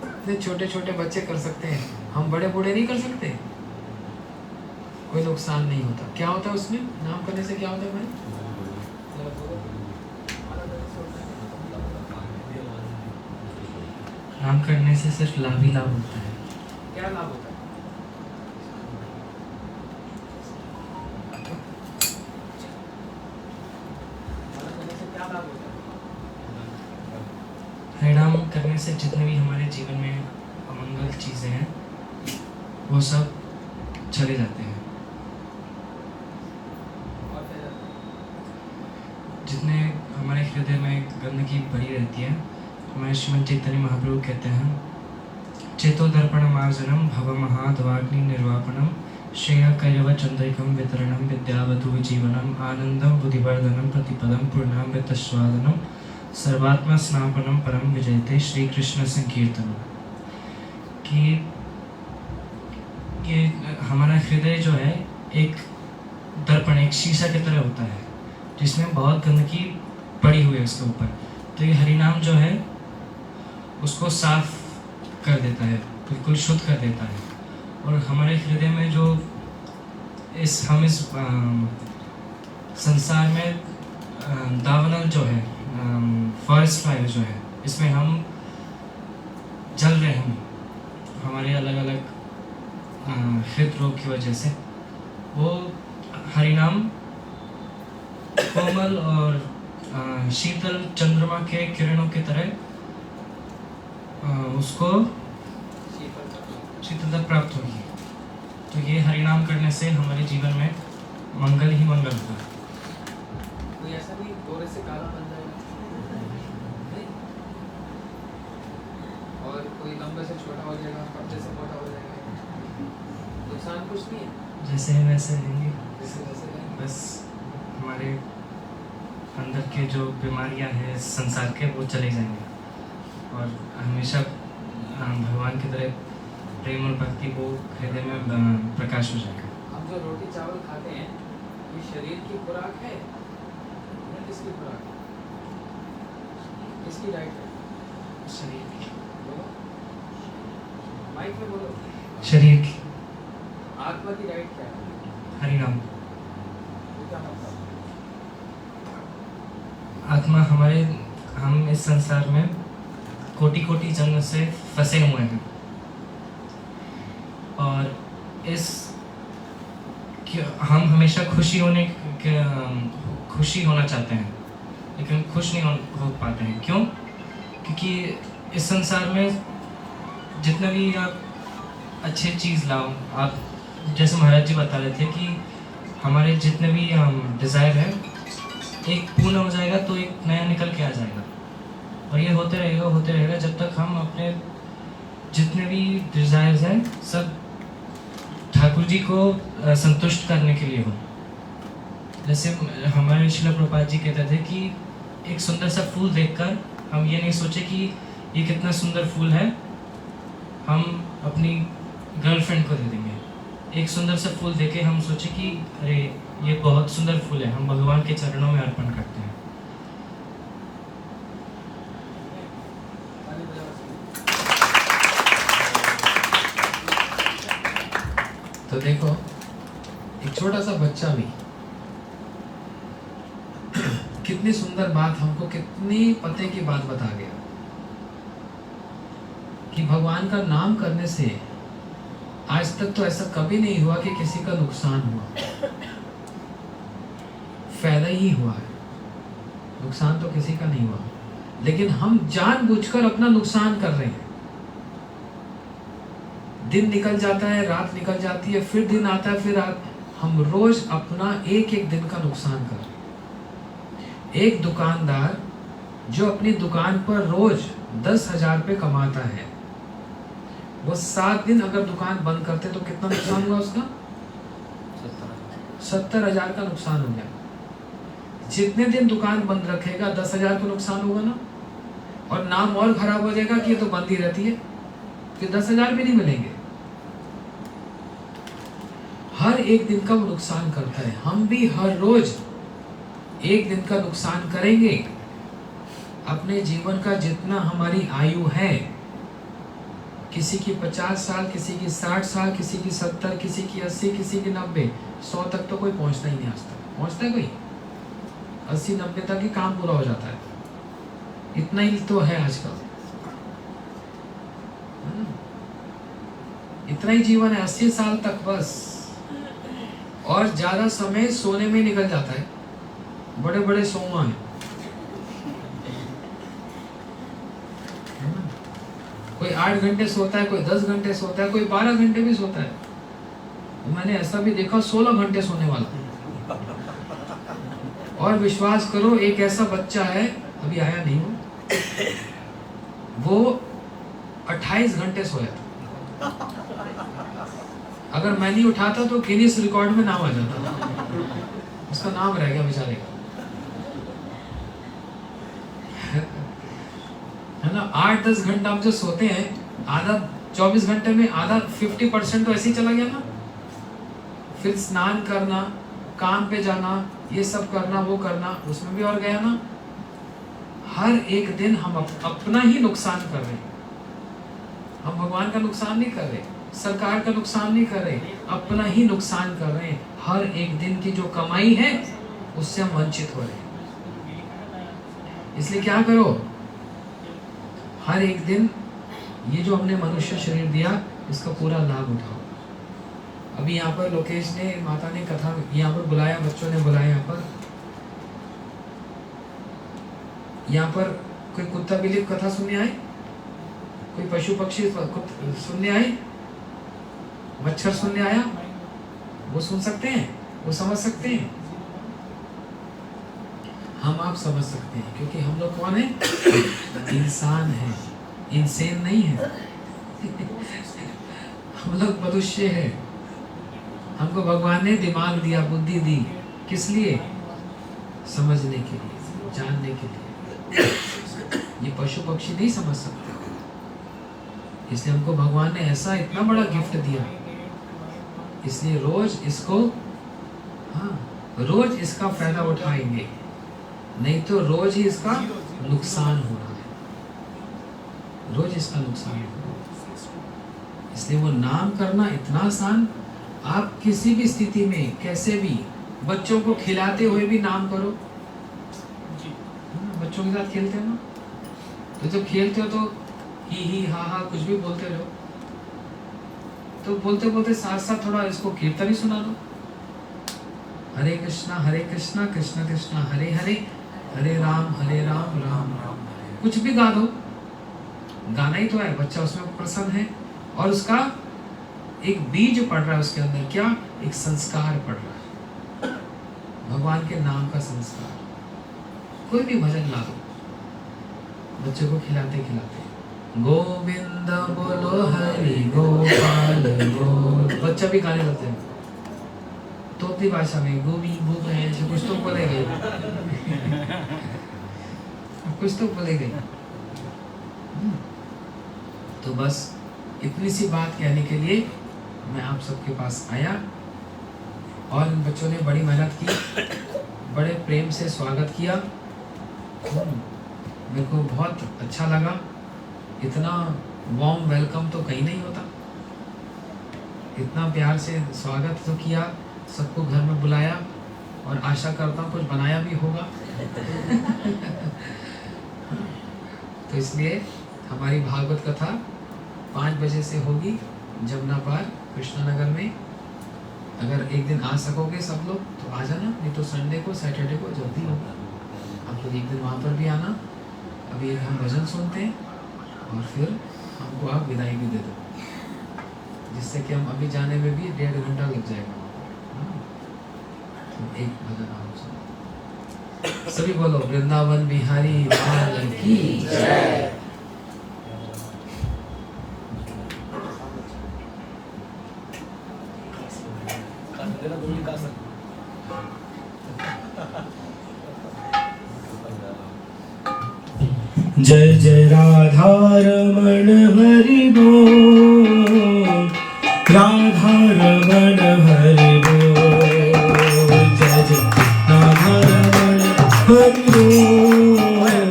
इतने छोटे छोटे बच्चे कर सकते हैं, हम बड़े बूढ़े नहीं कर सकते? कोई नुकसान नहीं होता। क्या होता है उसमें? नाम करने से क्या होता है भाई? नाम करने से सिर्फ लाभ ही लाभ होता है। क्या लाभ होता है? हरिनाम करने से जितने भी हमारे जीवन में अमंगल चीज़ें हैं वो सब चले जाते हैं। जितने हमारे हृदय में गंदगी भरी रहती है, हमारे श्रीमद चैतन्य महाप्रभु कहते हैं, चेतो दर्पण मार्जनम भव महाद्वाग्नि निर्वापनम श्रेय कैरव चंद्रिकम वितरणम विद्यावधु जीवनम आनंदम बुद्धिवर्धनम प्रतिपदम पूर्णाम वित्तस्वादनम सर्वात्मा स्नापनम परम विजयते श्री कृष्ण संकीर्तनम। कि ये हमारा हृदय जो है एक दर्पण, एक शीशा की तरह होता है जिसमें बहुत गंदगी पड़ी हुई है उसके ऊपर। तो ये हरिनाम जो है उसको साफ कर देता है, बिल्कुल शुद्ध कर देता है। और हमारे हृदय में जो इस संसार में दावानल जो है, फॉरेस्ट फायर जो है, इसमें हम जल रहे हैं हमारे अलग अलग हृदय रोग की वजह से। वो हरिनाम कोमल और शीतल चंद्रमा के किरणों की तरह उसको शीतलता प्राप्त होगी। तो ये हरिनाम करने से हमारे जीवन में मंगल ही मंगल होगा। कोई ऐसा नहीं गोरे से काला बन जाएगा, नहीं? और कोई लंबे से छोटा हो जाएगा, पतले से मोटा हो जाएगा, नुकसान कुछ नहीं है। जैसे है वैसे रहेंगे, जैसे रहेंगे। बस हमारे अंदर के जो बीमारियां हैं संसार के वो चले जाएंगे और हमेशा भगवान की तरह प्रेम और भक्ति वो हृदय में प्रकाश हो जाएगा। हम जो रोटी चावल खाते हैं ये शरीर की खुराक है या किसकी खुराक है? किसकी डाइट है? शरीर की। बोलो, माइक में बोलो। शरीर की। आत्मा की डाइट क्या है? हरिनाम। वो क्या मतलब? आत्मा हमारे, हम इस संसार में कोटि कोटि जन्म से फंसे हुए हैं और इस हम हमेशा खुशी होना चाहते हैं लेकिन खुश नहीं हो पाते हैं। क्यों? क्योंकि इस संसार में जितना भी आप अच्छे चीज़ लाओ, आप जैसे महाराज जी बता रहे थे कि हमारे जितने भी डिज़ायर है एक पूर्ण हो जाएगा तो एक नया निकल के आ जाएगा और ये होते रहेगा जब तक हम अपने जितने भी डिज़ायर्स हैं सब ठाकुर जी को संतुष्ट करने के लिए हो। जैसे हमारे श्रील प्रभुपाद जी कहते थे कि एक सुंदर सा फूल देखकर हम ये नहीं सोचे कि ये कितना सुंदर फूल है, हम अपनी गर्लफ्रेंड को दे देंगे। एक सुंदर सा फूल देके हम सोचे कि अरे ये बहुत सुंदर फूल है, हम भगवान के चरणों में अर्पण करते हैं। तो देखो एक छोटा सा बच्चा भी कितनी सुंदर बात हमको कितनी पते की बात बता गया कि भगवान का नाम करने से आज तक तो ऐसा कभी नहीं हुआ कि किसी का नुकसान हुआ, फायदा ही हुआ है, नुकसान तो किसी का नहीं हुआ। लेकिन हम जानबूझकर अपना नुकसान कर रहे हैं। दिन निकल जाता है, रात निकल जाती है, फिर दिन आता है, फिर रात, हम रोज अपना एक एक दिन का नुकसान कर रहे हैं। एक दुकानदार जो अपनी दुकान पर रोज 10,000 रुपये कमाता है, वो 7 दिन अगर दुकान बंद करते तो कितना नुकसान हुआ उसका? 70,000 का नुकसान हो गया। जितने दिन दुकान बंद रखेगा 10,000 का नुकसान होगा ना, और नाम और खराब हो जाएगा कि ये तो बंद ही रहती है, फिर 10,000 भी नहीं मिलेंगे। हर एक दिन का वो नुकसान करता है। हम भी हर रोज एक दिन का नुकसान करेंगे। अपने जीवन का जितना हमारी आयु है, किसी की 50 साल, किसी की 60 साल, किसी की 70, किसी की 80, किसी की 90, 100 तक तो कोई पहुंचता ही नहीं। आज तक पहुंचता है कोई? 80-90 तक ही काम पूरा हो जाता है। इतना ही तो है आजकल, इतना ही जीवन है, 80 साल तक बस। और ज्यादा समय सोने में निकल जाता है। बड़े बड़े सोमा हैं, कोई 8 घंटे सोता है, कोई 10 घंटे सोता है, कोई 12 घंटे भी सोता है। मैंने ऐसा भी देखा 16 घंटे सोने वाला। और विश्वास करो, एक ऐसा बच्चा है, अभी आया नहीं वो 28 घंटे सोया था। अगर मैं नहीं उठाता तो गिनीज रिकॉर्ड में नाम आ जाता, उसका नाम रह गया बेचारे का, है ना। 8-10 घंटा हम जो सोते हैं, आधा 24 घंटे में आधा 50% तो ऐसे ही चला गया ना। फिर स्नान करना, काम पे जाना, ये सब करना, वो करना, उसमें भी और गया ना। हर एक दिन हम अपना ही नुकसान कर रहे हैं। हम भगवान का नुकसान नहीं कर रहे, सरकार का नुकसान नहीं कर रहे, अपना ही नुकसान कर रहे हैं। हर एक दिन की जो कमाई है उससे हम वंचित हो रहे हैं। इसलिए क्या करो, हर एक दिन ये जो हमने मनुष्य शरीर दिया, इसका पूरा लाभ उठाओ। अभी यहाँ पर लोकेश ने, माता ने कथा यहाँ पर बुलाया, बच्चों ने बुलाया यहाँ पर कोई कुत्ता बिल्ली कथा सुनने आए, कोई पशु पक्षी सुनने आए, मच्छर सुनने आया, वो सुन सकते हैं, वो समझ सकते हैं। हम आप समझ सकते हैं, क्योंकि हम लोग कौन है? इंसान है, इंसान नहीं है। हम लोग मनुष्य है। हमको भगवान ने दिमाग दिया, बुद्धि दी, किस लिए? समझने के लिए, जानने के लिए। ये पशु पक्षी नहीं समझ सकते, इसलिए हमको भगवान ने ऐसा इतना बड़ा गिफ्ट दिया। इसलिए रोज इसको, रोज इसका फायदा उठाएंगे, नहीं तो रोज ही इसका नुकसान हो रहा है, रोज इसका नुकसान हो रहा है। इसलिए वो नाम करना इतना आसान। आप किसी भी स्थिति में कैसे भी, बच्चों को खिलाते हुए भी नाम करो। बच्चों के साथ खेलते हो ना, तो जब खेलते हो तो ही हा हा कुछ भी बोलते रहो, तो बोलते बोलते साथ साथ थोड़ा इसको कीर्तन ही सुना दो। हरे कृष्णा कृष्ण कृष्ण हरे हरे, हरे राम राम राम हरे। कुछ भी गा दो, गाना ही तो है, बच्चा उसमें प्रसन्न है और उसका एक बीज पड़ रहा है उसके अंदर। क्या? एक संस्कार पड़ रहा है, भगवान के नाम का संस्कार। कोई भी भजन गा दो बच्चे को खिलाते खिलाते, गोविंद बोलो हरि गोपाल गो, बच्चा भी गाने लगते हैं तोती भाषा में, गोवी भूख है ऐसे कुछ तो बोलेगा कुछ तो बोलेगा। तो बस इतनी सी बात कहने के लिए मैं आप सबके पास आया और इन बच्चों ने बड़ी मेहनत की, बड़े प्रेम से स्वागत किया। मेरे को बहुत अच्छा लगा। इतना वार्म वेलकम तो कहीं नहीं होता, इतना प्यार से स्वागत तो किया, सबको घर में बुलाया और आशा करता हूँ कुछ बनाया भी होगा तो इसलिए हमारी भागवत कथा 5 बजे से होगी जमुना पार कृष्णा नगर में। अगर एक दिन आ सकोगे सब लोग तो आ जाना, नहीं तो संडे को सैटरडे को जल्दी होगा, आप लोग एक दिन वहाँ पर भी आना। अभी एक हम भजन सुनते हैं और फिर हमको आप विदाई भी दे दो, जिससे कि हम अभी जाने में भी 1.5 घंटा लग जाएगा। तो एक भजन आप सुनो, सभी बोलो वृंदावन बिहारी लाल की जय। जय जय राधा रमण हरि बोल, राधा रमण हरि बोल, जय जय राधा रमण हरि बोल,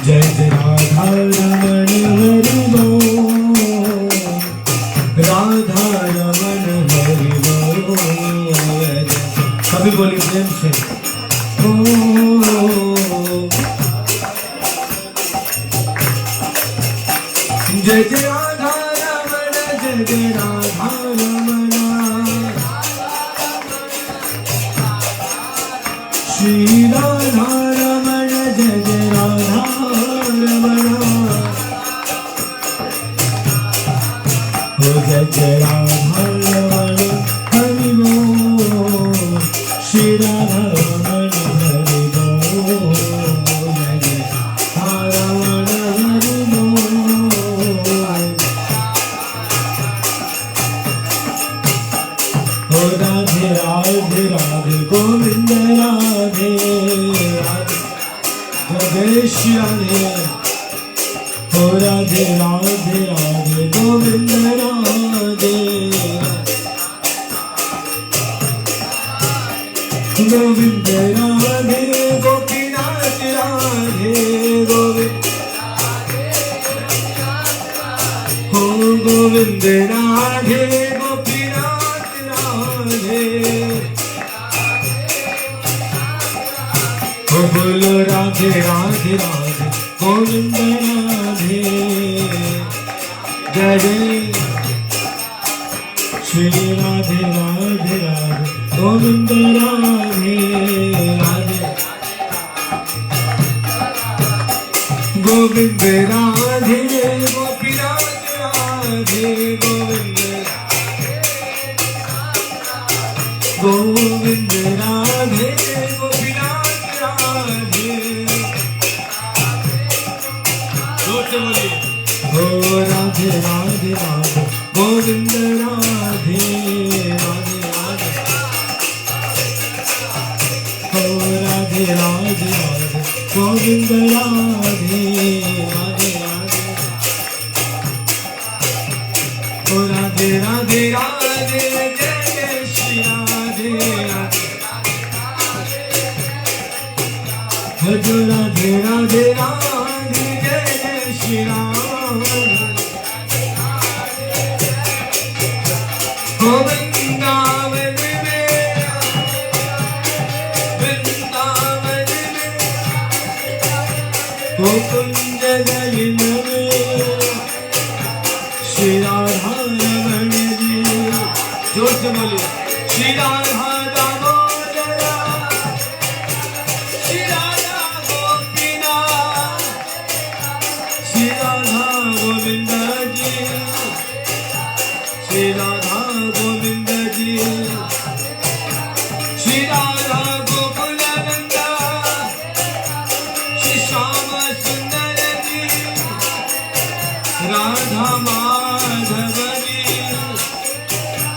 जय जय राधा रमण हरि बोल, राधा रमण हरि बोल। सभी बोलिए प्रेम से, जय जय राधा रमण, जय जय राधा रमण, श्री राधा रमण, जय जय राधा रमण, जय जय राधा रमण हरि बोल, श्री राधा रमण हरि बोल, जय जय रमण हरि बोल। ओ राधे राधे राधे गोविंद राधे राधे श्री राधे। ओ राधे राधे राधे गोविंद राधे, गोविंद राधे गोपीनाथ राधे, गोविंद हो गोविंद राधे गोपीनाथ राधे। हो बोलो राधे राधे राधे गोविंद राधे, जय जय श्री राधे राधे राधे गोविंद राधे राधे, गोविंद राधे गोपीनाथ राधे, गोविंद गोविंद राधे गोपीनाथ राधे। ओ राधे राधे राधे गोविंद राधे राधे राधे, ओ राधे राधे राधे गोविंद राधे राधे राधे, ओ राधे राधे राधे जय जय श्री राधे राधे, जो राधे राधे राधे जय जय श्री राम। हो वृंदावन में, वृंदावन में कुंज गलिन में श्री राधा रमण जी। जोर से बोलिए श्री राधा दामोदरा श्री राधा गोपीनाथ श्री राधा गोविंद जी श्री राधा गोविंद जी श्री राधा गोकुल नंदा श्री श्याम सुंदर जी राधा माधव जी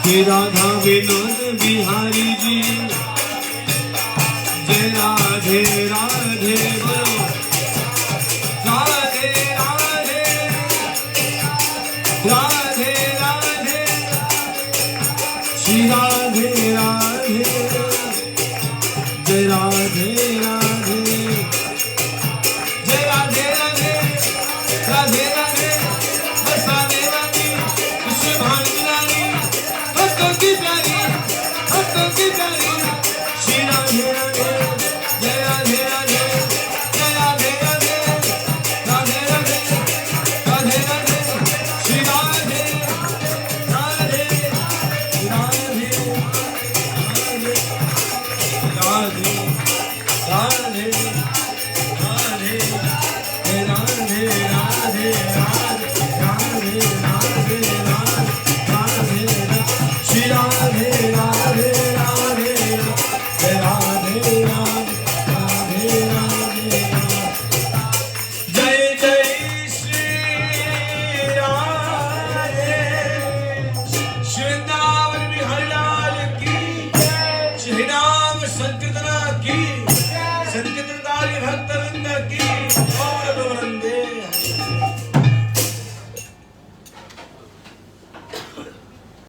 श्री राधा विनोद बिहारी जी। जय राधे राधे बोलो राधे राधे राधे राधे श्री राधे राधे जय राधे राधे।